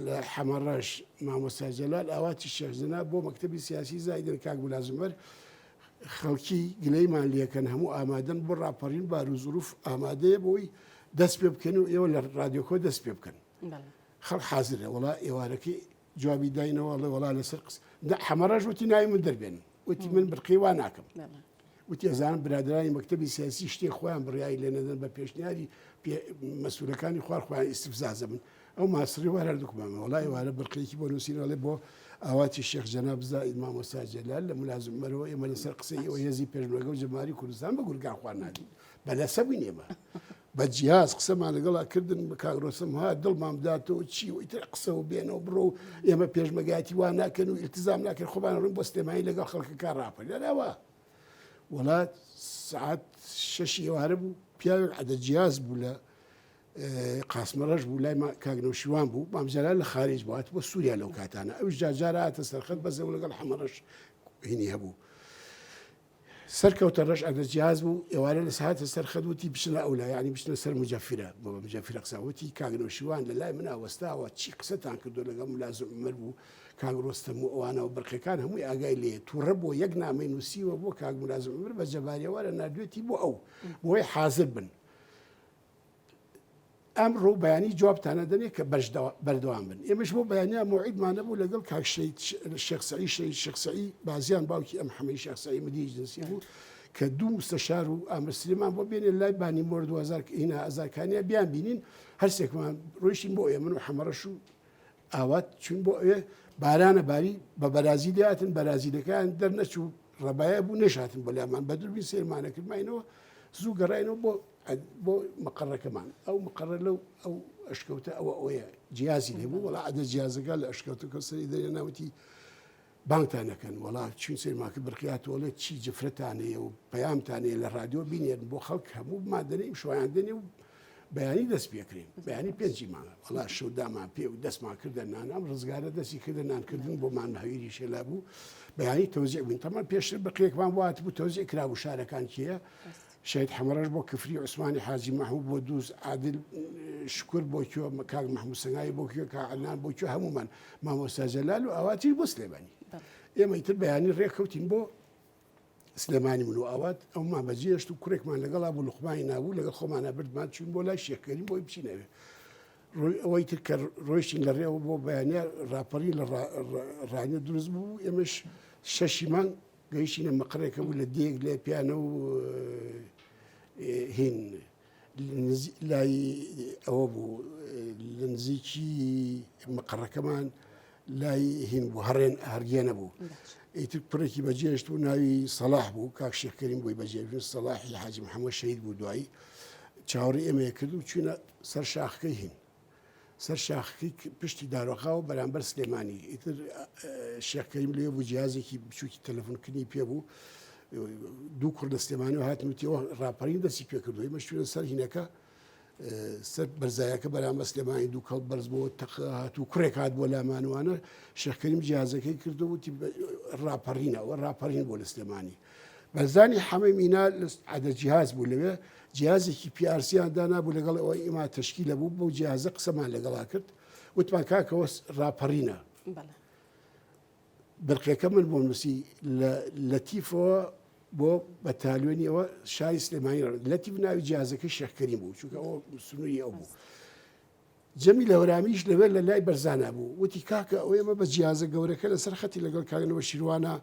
لە حەمەڕەش مامۆستا جەلال ئاواتی شێخزنا بۆ مەکتەبی سیاسی زایدن کاک مولازمەر خەڵکی گلەیمان لێکەن هەموو ئامادەن بۆ ڕاپەڕین بار و زروف ئامادەیە بۆی دەست پێ بکەن و ئێوە لە ڕادیۆکۆ دەست پێ بکەن خەڵ حازرە وڵا ئێوارەکەی جوابی داینەوە وڵا لەسەر قس حەمەڕەش وتی ناوی من دەربێن وتی من بڕقی وا ناکەم وتی ئەزانم برادرانی مەکتەبی سیاسی شتێک خۆیان بڕیایی لێ نەدەن بە پێشنیاری مەسوولەکانی خۆیان ئیستیفزازە من ئەو ماسری وە هەردووکمامە وڵای وارە بڕقەیەکی بۆ نووسینەوەڵێ بۆ ئاواتی شێخ جەناب زاید مامۆستا جەلال لە مولازمەرەوە ئێمە لەسەر قسەی ئەوە هێزی پێشمەرگە و جەماری کوردستان بە گورگان خوار نادین بەلەسە بووین ئێمە بە جیاز قسەمان لەگەڵا کردن بە کاگرۆسم ها دڵمام داتەوە چی و ئیتر قسەوە بێنەوە بڕۆ و ئێمە پێشمەگاتی وا ناکەن و ئیلتزام ناکەن خۆمان ڕوون بۆ سلێمانی لەگەڵ خەڵکەکان ڕاپە لەلاوە وڵات سعات 6 ئێوارە بوو پیاوێک عەدە جیاز بوو لە قاسمەڕەش بوو لای کاگنەوشیوان بوو مامجەلال لە خارج بوو هات بۆ سووریا لەو کاتانە ئەوش جارجارە هاتە سەرخەت بەزەو لەگەڵ حەمەڕەش هینی هەبوو سەرکەوتە ڕەش عەدە جیاز بوو ئێوارە لە ساعتە سەرخەت وتی بچنە ئەولا یعنی بچنە سەر مجەفیرە بۆ مجەفیرە قساوتی کاگنەوشیوان لە لای من ئاوەستاوە چی قسەتان کردو لەگەڵ مولازم عومەر بوو کاک ڕۆستەم و ئەوانەوە بڕقەکان هەمووی ئاگای لێ تووڕە بۆ یەک نامەی نووسیوە بۆ کاک مولازم عومەر بە جەباریەوارە نردوێتی بۆ ئەو بۆی حازر بن ئەمڕۆ بەیانی جوابتانە دەنێ کە بەردەوام بن ئێمەش بۆ بەیانیا موعیدمانە بوو لەگەڵ کاک شێخ سەعی بازیان باوکی ئەم حەمەی شێخ سەعی مدیری جنسی بوو کە دوو مستەشار و ئامر سلێمان بۆ بێنێ لای بانی مۆر 2000 هینا ئەزارکانیا بیان بینین هەرسێکمان ڕۆیشتین بۆ ئێمە و حەمەڕەش و ئاوات چون بۆ ئەوێ بارانە باری بە بەرازیل هاتن بەرازیلەکان دەرنەچوو ڕەبایە بوو نەشاتن بە لامان بە دووربین سێرمانە کردماینەوە زوو گەڕاینەوە بۆ مەقەڕەکەمان ئەو مەقەڕە لەو ئەو ئەشکەوتە ئەوە ئەوەیە جیازی لێبوو وڵا عەدە جیازەکە لە ئەشکەوتەکە سەری دەرێ ناوتی بانگتانەکەن وڵا چون سێرماکە بڕقیاتوەڵێت چی جفرەتانەیە و پەیامتانەیە لە ڕادیۆ بینێن بۆ خەڵک هەموو مادەنەی شۆیان دێنێ و بەیانی دەست پێکرێن بەیانی پێنجی مانگە وڵا شەودامان پێ و دەستمان کردە نان ئەم ڕزگارە دەستی کردە نانکردن بۆمان هەویری شێلا بوو بەیانی تەوزیع بووین تەمان پێشتر بڕقەیەکمان بۆ هاتبوو تەوزیع کرابوو شارەکان کێیە شهید حەمەڕەش بۆ کفری عوسمانی حاجی مەحموود بۆ دووس عادل شکر بۆ کوێ کاک محمود سەنگایی بۆ کوێ کاک عەدنان بۆ کوێ هەموومان مامۆستا جەلال و ئاواتی بۆ سلێمانی ئێمە ئیتر بەیانی ڕێککەوتین بۆ سلێمانی من و ئاوات ئەومان بەجێشت و کوڕێکمان لەگەڵا بوو لوقمانی نابوو لەگەڵ خۆمانە بردمان چون بۆ لای شێخکەریم بۆی بچینەوێ ئەوەی تر کە ڕۆیشتین لە ڕێەوە بۆ بەیانە راپەری لە ڕانە دروست بوو ئێمەش شەشیمان گەیشتینە مەقڕێکە بوو لە دێک لێ پیانە و هین لای ئەوە بوو لە نزیکی مەقڕەکەمان لای هین بوو هەڕێن هەرگێنە بوو ئیتر کوڕێکی بەجێشت و ناوی سەلاح بوو کاک شێخکەریم بۆی بەجێبن سەلاحی حاجی محەممەد شەید بوو دوایی چاوەڕی ئێمەیە کرد و چوونە سەر شاخەکەی هین سەر شاخەکەی پشتی داڕۆخاوە بەرامبەر سلێمانی ئیتر شێخکەریم لێ بوو جیازێکی بچووکی تەلەفۆنکردنی پێ بوو دوو کوڕ لە سلێمانی و هاتنوتیەوە ڕاپەرین دەستی پێکردو ئێمە شوێنە سەر هینەکە سەر بەرزایەکە بەرامبەر سلێمانی دوو کەڵ بەرز بۆ تەق هاتوو کوڕێک هات بۆ لامانوانە شێخکەریم جیازەکەی کردووتی ڕاپەڕینەوە ڕاپەڕین بۆ لە سلێمانی بەرزانی حەمەی مینا عەدە جیهاز بوو لەوێ جیازێکی پیارسییان دانابوو لەگەڵ ئەوەی ئێمە تەشکیلە بوو بەو جیازە قسەمان لەگەڵا کرد وتمان کاکەوە ڕاپەڕینە بەرقەکە من بۆ نووسی لە تیفەوە بۆ بەتالوێنیەوە شاری سلێمانی لەتیف ناوی جیازەکەی شێخکەریم بوو چونکە ئەوە سنووری ئەو بوو جەمی لە وەرامیش لەوێ لە لای بەرزانە بوو وتی کاکە ئەو ئێمە بە جیازە گەورەکە لەسەر خەتی لەگەڵ کاگەنەوە شیروانە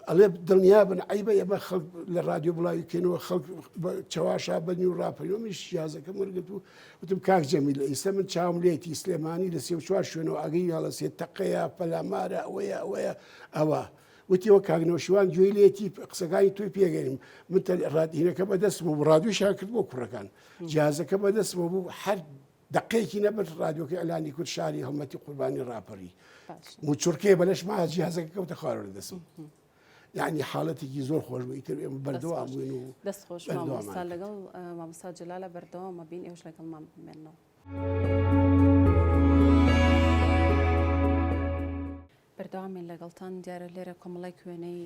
ئەڵێ دڵنیا بن ئەیبە ئێمە خەڵک لە رادیۆ بڵاویکەنەوە خەڵک چاواشا بەنی و ڕاپەرۆمیش جیازەکەم وەرگرت و وتم کاک جەمیل ئێستا من چاوم لێتی سلێمانی لە سێ و چوار شوێنەوە ئەگەی هەڵە سێ تەقەیە پەلامارە ئەوەیە ئەوە وتیەوە کاگنەوە شیوان گوێی لێتی قسەکانی توی پێگەریم من ڕادهینەکە بەدەستم بوو ڕادیۆشان کرد بۆ کوڕەکان جیازەکە بەدەستمە بوو هەر دقەیەکی نەبێت رادیۆکە ئەلانی کورد شاری هەڵمەتی قوربانی ڕاپەڕی موچورکێ بەلەش ما جیازەکە کەوتە خوارەوە دەسم یعنی حاڵەتێکی زۆر خۆش بوو ئیتر ئێمە بەردەوام بووین و دەستخۆش مامۆستا لەگەڵ مامۆستا جەلالە بەردەوامە بین ئێوەش لەگەڵمان بمێنەوە بەردەوامین لەگەڵتان دیارە لێرە کۆمەڵی کوێنەی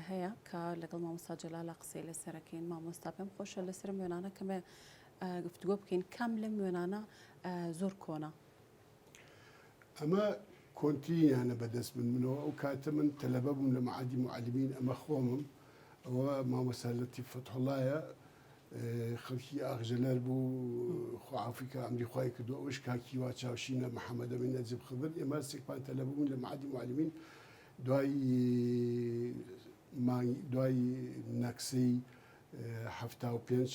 هەیە کە لەگەڵ مامۆستا جەلالە قسەی لەسەرەکەین مامۆستا پێم خۆشە لەسەر وێنانە کەمێ گفتوگۆ بکەین کام لەم وێنانە زۆر کۆنا ئەمە کۆنتینیانە بەدەست منەوە ئەو کاتە من تەلەبە بووم لە معادی معلمین ئەمە خۆمم ئەوە مامۆستا لەتیف فەتحوڵایە خەڵکی ئاغژەلەر بوو خۆعافریکا ئەمریخوای کردو ئەوش کاکی وا چاوشینە محەممەد ئەمین نەجیب خضر ئێمە سێکپان تەلەبە بوون لە معادی معلمین دوای نەکسەی هەفتا و پێنج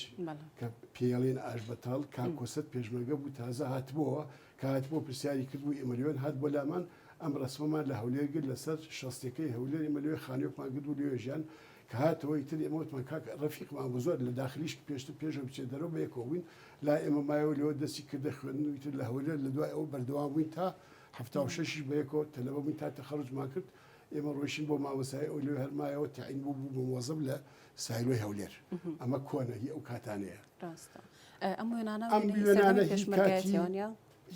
کە پێڵێن ئاش بەتاڵ کاکۆسەت پێشمەرگە بوو تازە هاتبووە کە هاتبوو پرسیاری کردبوو ئێمەلیۆن هات بۆ لامان ئەم ڕسمەمان لە هەولێر گرت لەسەر شەستەکەی هەولێر ئێمە لێ خانیۆکمان کرد و لێژیان کە هاتەوەی تر ئێمەوتمان کاک ڕەفیقمان بۆ زۆر لە داخلیش پێشتر پێشە بچێت دەرەوە بە یەکەوە بووین لا ئێمە مایەوە لەوە دەستی کردە خوێندنەوەی تر لە هەولێر لە دوای ئەوە بەردەوام بووین تا هەفتا و شەشیش بە یەکەوە تەلەبە بووین تا تەخەڕجمان کرد ئێمە ڕۆیشتین بۆ مامۆستای ئەو لێ هەرمایەوە تعین بوو بوو بە مۆزەب لە سایلۆی هەولێر ئەمە کۆنە هی ئەو کاتانەیە ئەم وێنانە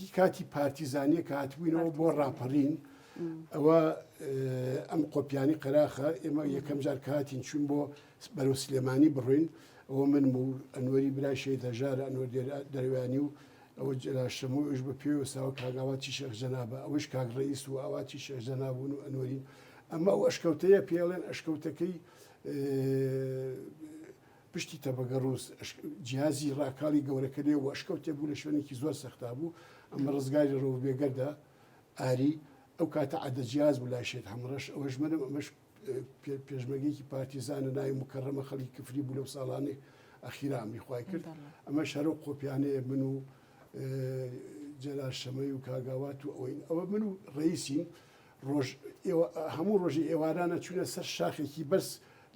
هی کاتی پارتیزانیە کە هاتبووینەوە بۆ ڕاپەڕین ئەوە ئەم قۆپیانی قەراخە ئێمە یەکەم جار کاتین چون بۆ بەرەو سلێمانی بڕۆین ئەوە من بوو ئەنوەری برای شەید هەژارە ئەنوەر دەروانی و ئەوە جلاشەمەوەش بە پێوە ساوە کاگاواتی شێخ جەنابە ئەوەش کاک ڕئیس و ئاواتی شێخ جەنابوون و ئەنوەرین ئەمە ئەو ئەشکەوتەیە پێڵێن ئەشکەوتەکەی پشتی تەبەگە ڕۆز جیازی ڕاکاڵی گەورەکە لێ و ئەشکەوتێ بوو لە شوێنێکی زۆر سەختا بوو ئەمە ڕزگاری ڕۆبێگەردا ئاری ئەو کاتە عەدە جیاز بوو لای شێت هەمڕەش ئەوەش منم ئەمەش پێشمەرگەیەکی پارتیزانە ناوی مکەڕەمە خەڵکی کفری بوو لەو ساڵانێ ئەخیرا ئەمریخوای کرد ئەمە شەرە و قۆپیانەیە من و جەلال شەمەی و کاگاوات و ئەوە من و ڕئیسین ڕۆژ هەموو ڕۆژی ئێوارانە چوونە سەر شاخێکی بەرز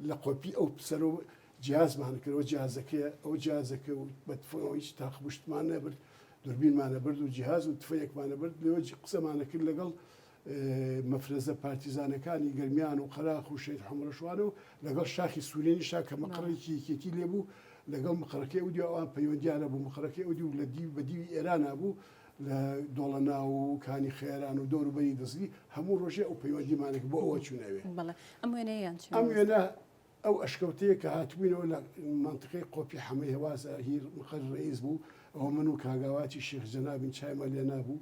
لە قۆپی ئەو سەرەوە جیازمان کردەوە جیازەکەی ئەو جیازەکە و بەتفەوە هیچ تاقبشتمان نەبرد دوربینمانە برد و جیهاز و تفەیەکمانە برد لەوە قسەمانە کرد لەگەڵ مەفرەزە پارتیزانەکانی گەرمیان و قەراخ و شەید حەمڕەشوانە و لەگەڵ شاخی سوورێنی شا کە مەقڕێکی یەکێتی لێبوو لەگەڵ مەقڕەکەی ئەودی ئەوان پەیوەندیانە بوو مەقڕەکەی ئەودی و لە بەدیوی ئێرانە بوو لە دۆڵەنا و کانی خێران و دەوروبەری دەزگی هەموو ڕۆژێ ئەو پەیوەندیمانێک بۆ ئەوە چوونەوێ ئەم وێنە ئەو ئەشکەوتەیە کە هاتبووینەوە لە منتقەی قۆپی حەمەی هێوازە هیر مقر ڕئیس بوو ئەوە من و کاگاواتی شێخ جەنابین چایمە لێ نابوو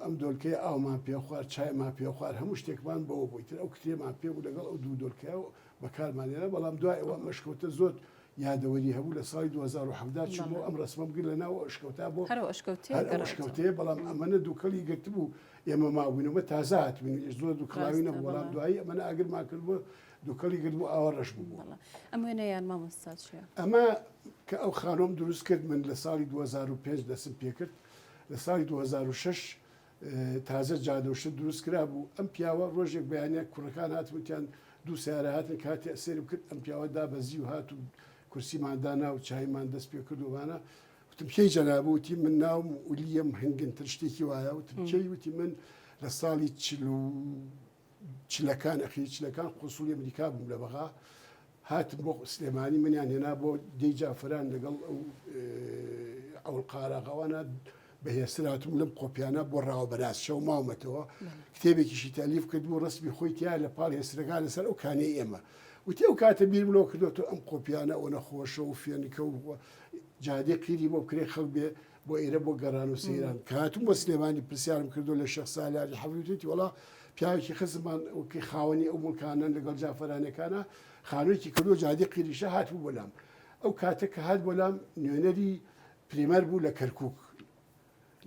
ئەم دۆلکەی ئاومان پێ خوارد چایمان پێ خوارد هەموو شتێکمان بەوە بوویتر ئەو کتێمان پێ بوو لەگەڵ ئەو دوو دۆلکە و بەکارمانێنە بەڵام دوای ئەوە مەشکەوتە زۆر یادەوەری هەبوو لە ساڵی 2017 چ بۆ ئەم ڕسمە بگیر لە ناو ئەشکەوتا بۆ ئەشکەوتەیە بەڵام ئەمەە دووکەڵی گرتبوو ئێمە ماوینەوە تازە هاتوین زۆر دووکڵاوی نەبوو بەڵام دوایی ئەمەە ئاگرمان کردبوو دووکەڵی گرتبوو ئاوە ڕەش بوو ئەم وێنەیان مامۆستا چیە؟ ئەمە کە ئەو خانۆم دروست کرد من لە ساڵی 2005 دەسم پێ کرد لە ساڵی 2006 تازە جادەوشە دروست کرا بوو ئەم پیاوە ڕۆژێک بەیانە کوڕەکان هاتووتیان دوو سیارە هاتن کاتی ئەسێرم کرد ئەم پیاوەدا بەزی و هات و کورسیماندانا و چایمان دەست پێ کردووانە وتم پێی جەنابوتی من ناوم ولیەم هەنگنتر شتێکی وایە وتم چی وتی من لە ساڵی چلەکان ئەخی چلەکان قوسوڵی ئەمریکا بووم لە بەغا هاتم بۆ سلێمانی منیان هێنا بۆ دەی جافران لەگەڵ ئەو قاراغەوانە بەهێستراتم لەم قۆپیانە بۆ ڕاوبەراز شەو ماومەتەوە کتێبێکیشی تالیف کردبوو ڕسمی خۆی تیا لە پاڵ هێسترەکان لەسەر ئەو کانەی ئێمە وتی ئەو کاتە بیرملەوە کردوەوە ئەم قۆپیانە ئەوە نەخۆشە و فێنکە و جادێ قیری بۆ بکرێ خەڵ بێ بۆ ئێرە بۆ گەڕان و سەیران کاتم بۆ سلێمانی پرسیارم کردو لە شەخ ساڵیاری حەویوتی وڵا پیاوێکی خزمان وەکی خاوەنی ئەو مڵکانن لەگەڵ جافەرانەکانە خانوویەکی کردو جادی قیریشە هاتبوو بۆلام ئەو کاتە کە هات بۆلام نوێنەری پریمەر بوو لە کەرکووک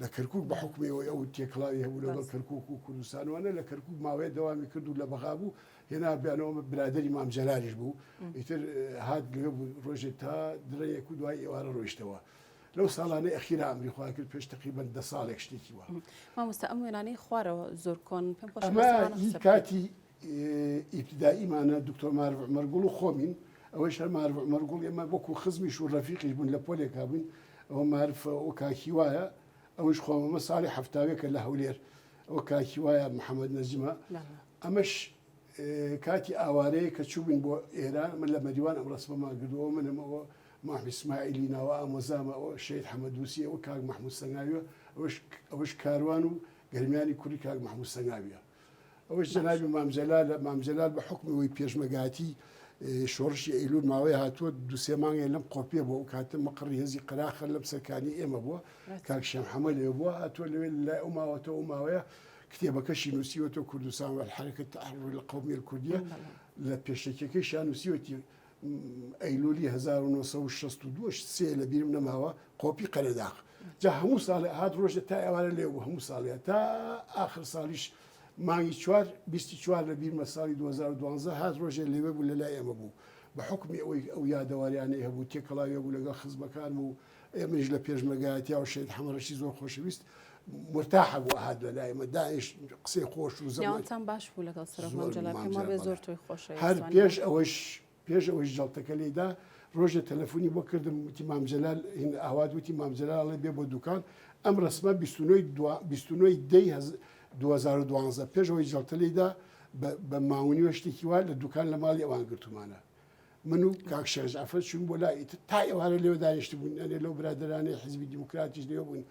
لە کەرکووک بە حکومیەوەی ئەو تێکڵاوی هەبوو لەگەڵ کەرکووک و کوردستانوانە لە کەرکووک ماوەیە دەوامی کرد و لە بەغا بوو هێنا بیانەوە برادری مام جەلالیش بوو ئیتر هات لێ بوو ڕۆژێک تا درەیەک و دوای ئێوارە ڕۆیشتەوە لەو ساڵانەی ئەخیرا ئەمریخوا کرد پێش تقریبەن 10 ساڵێک شتێکی وە مامۆستا ئەم وێنانەی خوارەوە زۆر کۆن پێم خۆش ئەمە هی کاتی ئیبتدائیمانە دکتۆر مارڤ عومەرگوڵ و خۆمین ئەوەی هەر مارڤ عومەرگوڵ ئێمە وەکو خزمیش و ڕەفیقیش بوون لە پۆلێکا بووین ئەوە مارف ئەو کاکی وایە ئەوش خۆمەمە ساڵی هەفتاوێکە لە هەولێر ئەو کاکی وایە محەممەد نەزیمە ئەمەش کاتی ئاوارەیە کە چوبین بۆ ئێران من لە مەدیوان ئەم ڕسمەمان کردەوە منمەوە ماحمی اسماعیلی ناوە ئامۆزامە ئەوە شەید حەمەدوسی ئەوە کاک محمود سەنگاویە ئەوەش کاروان و گەرمیانی کوردی کاک محمود سەنگاویە ئەوەش جەنابی مامجەلال بە حکمەوەی پێشمەگاتی شۆڕشی ئەیلول ماوەی هاتووە دووسێ مانگێ لەم قۆپیە بۆ ئەو کاتە مەقڕی هێزی قراخە لەم سەرکانی ئێمە بووە کاک شێم حەمە لێ بووە هاتووە لەوێ لای ئەو ماوەتەوە ئەو ماوەیە کتێبەکەشی نووسیوەتەوە کوردستان والحرەکەت التحرر القومی الكوردیە لە پێشەکەکەیشیان نووسیوەتی ئەیلولی 1962 سێ لە بیرم نەماوە قۆپی قەرەداغ جا هەموو ساڵێ هات ڕۆژە تا ئێوارە لێ بوو هەموو ساڵێ تا ئاخر ساڵیش مانگی 24 لە بیرمە ساڵی 2012 هات ڕۆژێ لێوێ بوو لە لای ئێمە بوو بە حکمی ئەو یادەواریانەی هەبوو تێکەڵاوی بوو لەگەڵ خزمەکان و ئێمەش لە پێشمەگایەتیا و شێت حەمەڕەشی زۆر خۆشەویست مرتاحە بوو هات لە لای ئێمە داعش قسەی خۆش و زەمانتان باش بوو لەگەڵ سەرۆک مامجەلال پێما بێ زۆر تۆی خۆشە هەر پێش ئەوەش جەڵتەکە لێدا ڕۆژە تەلەفۆنی بۆ کردم وتی مامجەلال ئاوات وتی مامجەلال بێ بۆ دوکان ئەم ڕسمە 29 دەی 2012 پێشەوەی جەڵتە لێدا بە ماونی شتێکی وا لە دوکان لە ماڵی ئەوان گرتومانە من و کاک شێرجعفەر چوون بۆ لای تا ئێوارە لێوە دانیشت بوون ئەنێ لەو برادرانەی حیزبی دیموکراتیش لێ بوون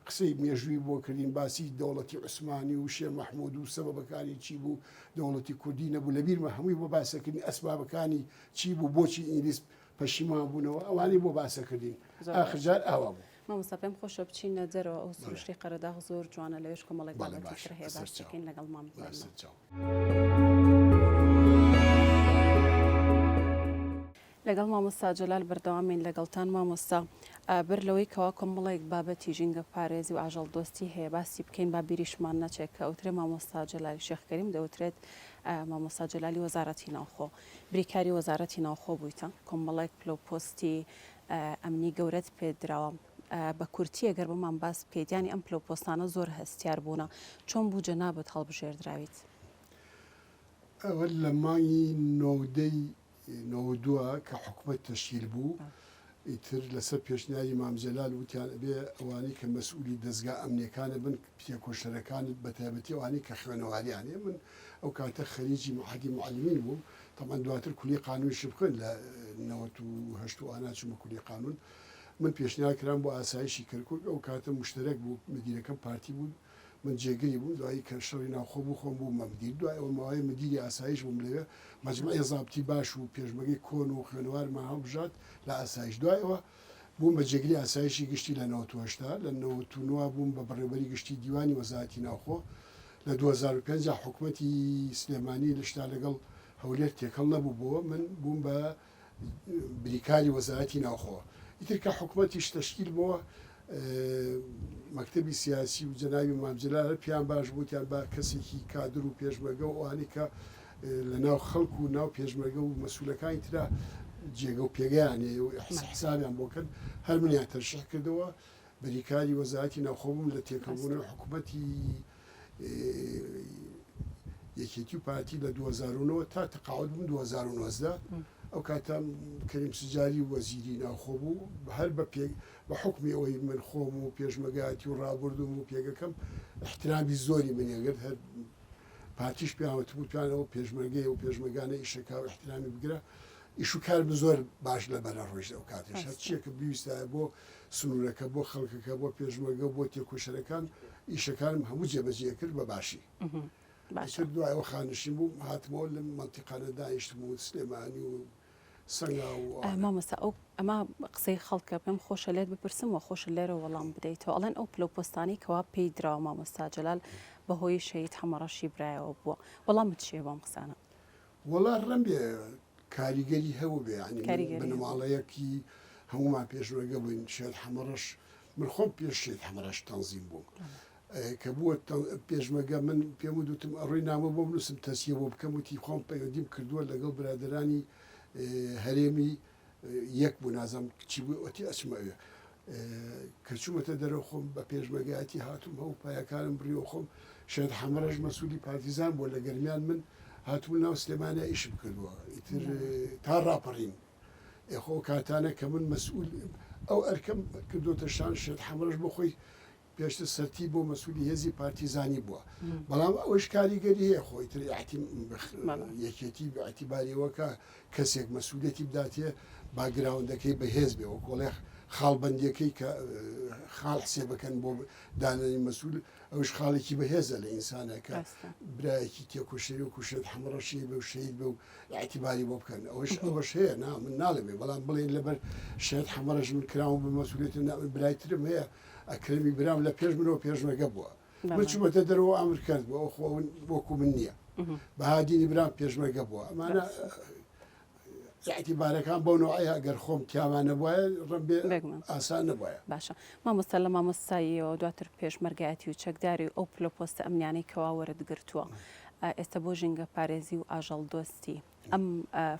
قسەی مێژووی بۆ کردین باسی دەوڵەتی عوسمانی و شێر مەحموود و سەبەبەکانی چی بوو دەوڵەتی کوردی نەبوو لە بیرمە هەمووی بۆ باسەکردنی ئەسبابەکانی چی بوو بۆچی ئینگلیس پەشیمان بوونەوە ئەوانی بۆ باسەکردین ئاخرجار ئاوا بوو مامۆستا پێم خۆشە بچینە دەرەوە ئەو سروشتی قەرەداغ زۆر جوانە لەوێش کۆمەڵێک بابەتیتر هەیە باس بکەین لەگەڵ مامجەلال لەگەڵ مامۆستا جەلال بەردەوامین لەگەڵتان مامۆستا بەر لەوەی کەوا کۆمەڵێک بابەتی ژینگە پارێزی و ئاژەڵ دۆستی هەیە باسی بکەین با بیریشمان نەچێت کە ئەوترێ مامۆستا جەلالی شێخ کەریم دەوترێت مامۆستا جەلالی وەزارەتی ناوخۆ بریکاری وەزارەتی ناوخۆ بوویتە کۆمەڵێک پلۆپۆستی ئەمنی گەورەت پێدراوە بە کورتی ئەگەر بمان باس بکەیتیانی ئەم پلۆپۆستانە زۆر هەستیار بوونە چۆن بوو جەنابەت هەڵبژێردراویت ئەوە لە مانگی نۆدەی نۆدووە کە حکومەت تەشکیل بوو ئیتر لەسەر پێشنیاری مامجەلال وتیان بێ ئەوانی کە مەسئولی دەستگا ئەمنیەکانە بن پێکۆشەرەکانت بەتایبەتی ئەوانی کە خوێنەواریانێ من ئەو کاتە خەریجی معهدی معلمین بووم تەمان دواتر کولی قانونیش بکەن لە 98 ئانا چوومە کولی قانون من پێشنیار کرام بۆ ئاسایشی کەرکووک ئەو کاتە مشترک بوو مدیرەکەم پارتی بوو من جێگەری بوو دوایی کە شەڕی ناوخۆ بوو خۆم بوو مەمدیر دوای ئەوە ماوەی مدیری ئاسایش بووم لەوێ مەجموعەی زابطی باش و پێشمەرگەی کۆن و خوێنەوارمان هەڵبژات لە ئاسایش دوایەوە بووم بە جێگری ئاسایشی گشتی لە 1970 لە 1990 بووم بە بەڕێوەبەری گشتی دیوانی وەزارەتی ناوخۆ لە 2005 حکوومەتی سلێمانی لە شتا لەگەڵ هەولێر تێکەڵ نەبوو بۆ من بووم بە بریکاری وەزارەتی ناوخۆ ئیتر کە حکوومەتیش تەشکیل بۆ مەکتەبی سیاسی و جەناوی مامجلالە پیان باش بووتیان با کەسێکی کادر و پێشمەرگە و ئەوانەی کە لە ناو خەڵکو و ناو پێشمەرگە و مەسوولەکانی ترا جێگە و پێگەیانێ و حسابیان بۆکەن هەر منیان تەرشیح کردەوە بریکاری وەزارەتی ناوخۆبووم لە تێکەڵبوونەوەی حکوومەتی یەکێتی و پارتی لە 2009 تا تەقاعد بووم 2019 ئەو کاتام کەریم سجاری وەزیری ناوخۆ بوو هەر بە حکمی ئەوەی من خۆم و پێشمەگاتی و ڕابردوم و پێگەکەم احترامی زۆری منێگەر هەر پارتیش پیاوەت بوو توانەوە پێشمەرگەی و پێشمەگانە ئیشەکە و احترامی بگرە ئیش و کار زۆر باش لە بەرە ڕۆژ ئەو کاتش چیەکە بیویستایە بۆ سنوورەکە بۆ خەڵکەکە بۆ پێشمەرگە بۆ تێکۆشەرەکان ئیشەکانم هەموو جێبەجێ کرد بە باشی کرد دوایەوە خانشین بوو هاتمەوە لە منتیقانە دانیشتم و سلێمانی و سەنگا و مامۆستا ئەو ئەمە قسەی خەڵکە پێم خۆشە لێت بپرسم و خۆشە لێرە وەڵام بدەیتەوە ئەڵێن ئەو پلۆپۆستانی کەوا پێی دراوە مامۆستا جەلال بەهۆی شەید هەمەڕەشی برایەوە بووە وەڵامت چیە بەم قسانە وەڵا ڕەم بێ کاریگەری هەوو بێ ینی بنەماڵەیەکی هەمومان پێشوەگە بووین شێت هەمەڕەش من خۆم پێش شێت هەمەڕەش تەنزیم بووم کە بووە پێشمەگە من پێم وتم ئەڕۆی نامە بۆ بنووسم تەسیە بۆ بکەم وتی خۆم پەیوەندیم کردووە لەگەڵ برادرانی هەرێمی یەک بوو نازم چی بوو ئۆتی ئەچمەوێ کە چوومەتە دەرەوە خۆم بە پێشمەگایەتی هاتووم هەوو پایەکانم بریەوە خۆم شێت هەمەڕەش مەسوولی پارتیزان بۆ لە گەرمیان من هاتوو ناو سلێمانە ئیشم کردووە ئیتر تا ڕاپەڕین ئێخۆ کاتانە کە من مەسئول ئەو ئەرکەم کردوتە شان شێت هەمەڕەش بۆ خۆی پێشتر سەرتی بۆ مەسئولی هێزی پارتیزانی بووە بەڵام ئەوەش کاریگەری هەیە خۆی تر یەکێتی بەعتیباریەوە کەسێک مەسئولەتی بداتێ باگراوندەکەی بەهێز بێ وە کۆڵێ خاڵبندیەکەی کە خاڵ حسێ بکەن بۆ دانانی مەسئول ئەوش خاڵێکی بەهێزە لە ئینسانەکە برایەکی تێکۆشەری و کوشێت هەمڕەشی بێ و شەید بێ و اعتیباری بۆ بکەن ئەوەش هەیە من ناڵێ بەڵام بڵێن لەبەر شێت هەمەڕەش من کراوە بە مەسئولێتی برایترم هەیە ئەکرمی برام لە پێش منەوە پێشمەگە بووە من چوومەتە دەرەوە ئامر کرد بۆ ئەو وەکو من نییە بەهادینی برام پێشمەگە بووە ئەمانە اعتیبارەکان بۆ نوعی ئەگەر خۆم تیاوانە بواە ڕم بێ ئاسان نەبواە باشە مامۆستا لە مامۆستاییەوە دواتر پێشمەرگایەتی و چەکداری ئەو پلۆپۆستە ئەمنیانەی کەوا وەرەگرتووە ئێستا بۆ ژینگە پارێزی و ئاژەڵ دۆستی ئەم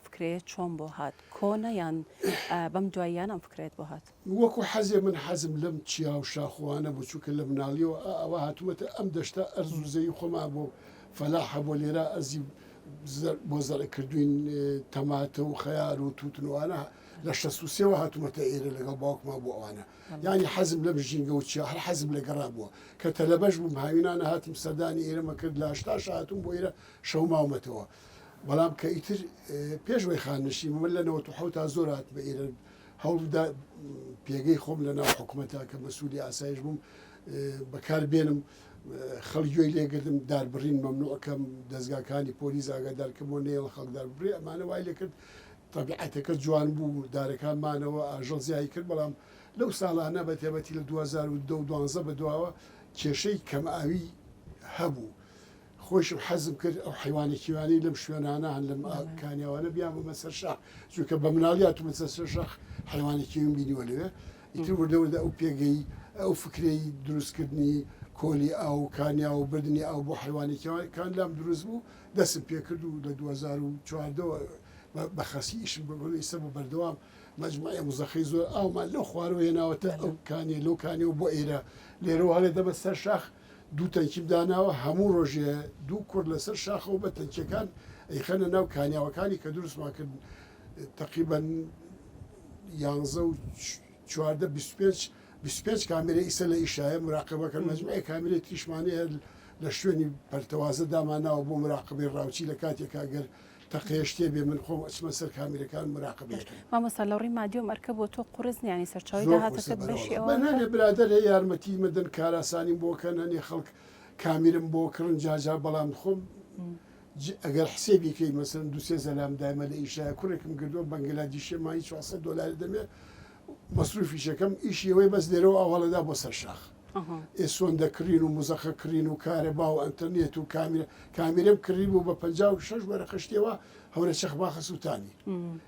فکرەیە چۆن بۆ هات کۆنە یان بەم دواییان ئەم فکرێت بۆ هات وەکو حەزێ من حەزم لەم چیا و شاخواانە بۆ چووکە لە مناڵیەوە ئەوە هاتووەتە ئەم دەشتا ئەرزوزەی خۆمان بۆ فەلاحە بۆ لێرە ئەزی بۆ زەڕێکردوین تەماتە و خەیار و تووتنوانە لە 63ەوە هاتوومەتە ئێرە لەگەڵ باوکمان بۆ ئەوانە یعنی حەزم لەم ژینگە و چیا هەر حەزم لە گەڕا بووە کە تەلەبەش بووم هاوینانە هاتم سەردانی ئێرەمە کرد لە هەشتاش هاتووم بۆ ئێرە شەو ماومەتەوە بەڵام کە ئیتر پێشوەی خانشی من لە 1970 تا زۆر هات بە ئێرە هەوڵدا پێگەی خۆم لە ناو حکوومەتە کە مەسئولی ئاسایش بووم بەکاربێنم خەڵگوێی لێگرتم داربڕین مەمنوعەکەم دەستگاکانی پۆلیس ئاگادارکەم و نێڵ خەڵکدار بڕێ ئەمانە وای لێ کرد تەبیعەتەکە جوان بوو دارەکانمانەوە ئاژەڵ زیایی کرد بەڵام لەو ساڵانە بە تێبەتی لە 2012 بەدواوە کێشەی کەمئاوی هەبوو خۆشم حەزم کرد ئەو حیوانێکیوانی لەم شوێنانە هەن لەم کانیاوانە بیان بە مەسەر شاخ چونکە بە مناڵیات و مەسەر شاخ حیوانێکیوم بینیوە لەوێ ئیتر وردەوردە ئەو پێگەی ئەو فکرەی دروستکردنی کۆلی ئاو کانیا و بردننی ئەو بۆ حیوانێکیوانەکان لام دروست بوو دەستم پێکرد و لە 2014 بە خەسی ئیشم ئێستا بە بەردەوام مەجموعە مزەخەی زۆر ئاومان لەو خوارەوە هێناوەتە ئەو کانێ لەو کانێ و بۆ ئێرە لێرەوە هەڵێ دەبە سەر شاخ دوو تەنکیم داناوە هەموو ڕۆژێ دوو کورد لەسەر شاخەوە بە تەنکیەکان ئەیخەنە ناو کانیاوەکانی کە دروستمان کرد تقریبا 11 و 14 25 کامێرە ئیسە لە ئیشایە مراقبەکە مەجموعە کامێرە تریشمانەیە لە شوێنی پەرتەوازە داماناوە بۆ مراقبەی ڕاوچی لە کاتێکا گەر تەقێشتێ بێ من خۆم ئەچمە سەر کامێرەکان مراقبێت مامۆستا لە ڕووی مادی و مەرکە بۆ تۆ قورس نیانی سەرچاوی داهاتەکەت بەشی ئەوە نانێ برادەر هەیە یارمەتی مەدەن کاراسانی بۆکەن هەنێ خەڵک کامیرم بۆ کڕن جاجا بەڵام خۆم ئەگەر حسێبیکەی مەسەن دوسێ زەلام دایمە لە ئیشای کوڕێکم کردووە بەنگلادیشی مای $400 دەمێ مەسروفیشەکەم ئیشی ئەوەی بەس لێرەوە ئاواڵەدا بۆ سەر شاخ ئەها. ئێسۆن دەکرین و مزەخە کڕین و کارەبا و ئەتەرنێت و کامیرەم کڕی بوو بە 56 وەرە خشتەوە هەورە چەخباخە سووتانی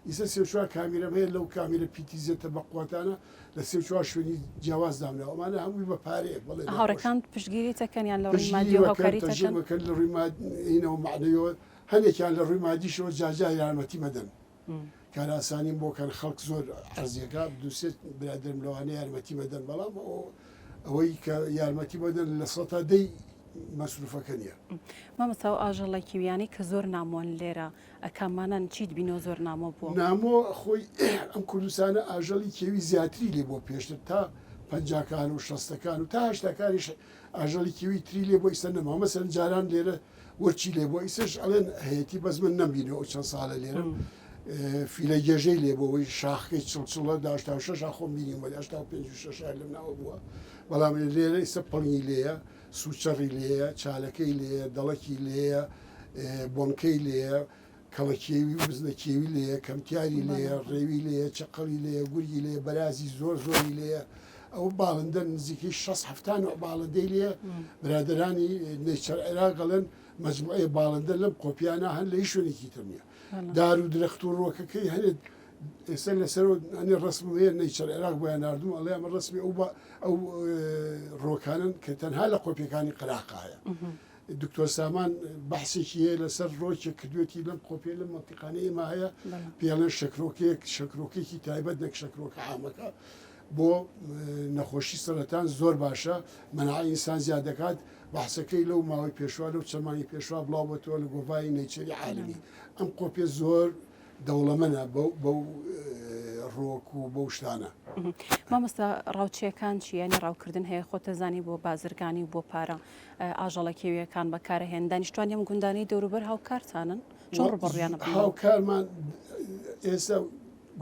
ئیسە سێ4 کامیرەم هەیە لەو کامیرە پیتیزێتە بە قوتانە لە سێ4 شوێنی جیاواز دامنەوە ئەمانە هەمووی بە پارەیە بڵێ هاوڕەکان پشتگیری تەکەنیان لە ڕووی مادی و هاوکاری تەکەن تەکەن لە ڕوویماینەوە معنەوە هەندێکیان لە ڕووی مادیشەوە جاجا یارمەتی مەدەن کار ئاسانیم بۆکەن خەڵک زۆر ئەرزیەکە دووسێت برادرم لەوانە یارمەتی مەدەن بەڵام ئەوەی کە یارمەتی بەدەن لە سەتا دەی مەسروفەکە نییە مامەستا و ئاژەڵە کیویانی کە زۆر نامۆن لێرە ئەکامانان چیت بینەوە زۆر نامۆ بووە نامۆ خۆی ئەم کوردستانە ئاژەڵی کێوی زیاتری لێ بۆ پێشتر تا پەنجاکان و شەستەکان و تا هەشتاکانیش ئاژەڵی کێوی تری لێ بۆ ئیسە نەما مەسەرەن جاران لێرە وەرچی لێ بۆ ئیسەش ئەڵێن هەیەتی بەس من نەمبینەوە چەند ساڵە لێرە فیلە گێژەی لێ بۆەوەی شاخەکەی چڵچڵە داشتا شش خۆم بینیم وە 56 لەم ناوە بووە بەڵام لێرە ئیسە پڵنی لێیە سوچەڕی لێیە چالەکەی لێیە دەڵکی لێیە بۆنکەی لێیە کەڵەکێوی وزنەکێوی لێیە کەمتیاری لێیە ڕێوی لێیە چقەڵی لێیە گورگی لێیە بەرازی زۆر زۆری لێیە ئەو باڵندە نزیکەی 60 و باڵندەی لێ برادرانی نەیچەر عێراقەڵەن مەجموعەیە باڵندە لەم کۆپیانە هەن لە هیچ شوێنێکی تر نییە دار و درەخت و ڕۆکەکەی هەنێت ئێستا لەسەر ئەنێ ڕسمەیە نەیچەر عێراق بۆیان نردوم ئەڵێ ئەمە ڕسمی ئەو ڕۆکانن کە تەنها لە کۆپیەکانی قراقایە دکتۆر سامان بەحسێکی هەیە لەسەر ڕۆکێک کردوێتی لەم کۆپیە لە مەنتیقانەی ئێمە هەیە پێڵێن شەکرۆکێکی تایبەت نەک شەکرۆکە عامەکە بۆ نەخۆشی سەرەتان زۆر باشە مەناعی ئینسان زیاد دەکات بەحسەکەی لەو ماوەی پێشوا لەو چەمانی پێشوا بڵاو بەتەوە لە گۆڤای نەیچەری عالمی ئەم کۆپیە زۆر دەوڵەمەنە بەو ڕۆک و بەو شتانە مامۆستا ڕاوچیەکان چیانی ڕاوکردن هەیە خۆتەزانی بۆ بازرگانی و بۆ پارە ئاژەڵە کێویەکان بەکارەهێن دانیشتوانی ئەم گوندانی دەوروبەر هاوکارتانن چۆن ڕوبڕیانە هاوکارمان ئێستا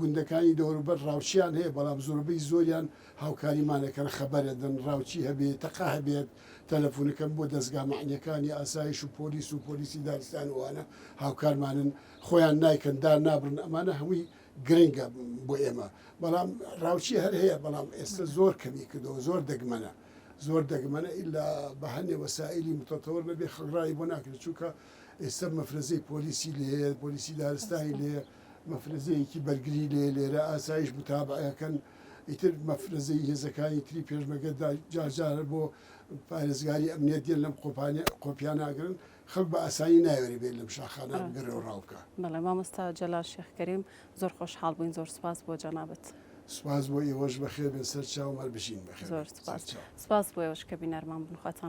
گوندەکانی دەوروبەر ڕاوچیان هەیە بەڵام زۆربەی زۆریان هاوکاریمانەکەن خەبەرەدەن ڕاوچی هەبێت تەقا هەبێت تەلەفۆنەکەم بۆ دەستگا معنیەکانی ئاسایش و پۆلیسی دارستان وانە هاوکارمانن خۆیان نایکەن دار نابرن ئەمانە هەمووی گرنگە بۆ ئێمە بەڵام ڕاوچی هەر هەیە بەڵام ئێستا زۆر کەمی کردەوە زۆر دەگمەنە ئللا بە هەندێک وەسائلی متەتەوەر بەبێ خەڵڕایی بۆ ناکرێت چونکە ئێستا مەفرەزەی پۆلیسی لێ پۆلیسی دارستانی لێ مەفرەزەیەکی بەرگری لێرە ئاسایش متابعەکەن ئیتر مەفرەزەی هێزەکانی تری پێشمەگە جارجارە بۆ پارێزگاری ئەمنیەت دێن لەم قۆپیان ناگرن خەڵک بە ئاسایی ناوێری بێت لەم شاخانە گەرەوە ڕاوکە بەڵێ مامۆستا جەلال شێخ کەریم زۆر خۆشحاڵ بووین زۆر سپاس بۆ جەنابەت سپاس بۆ ئێوەش بەخێر بێن سەر چاومەر بژین بەخێر زۆر سپاس بۆ ئێوەش کە بینەرمان بن خواتان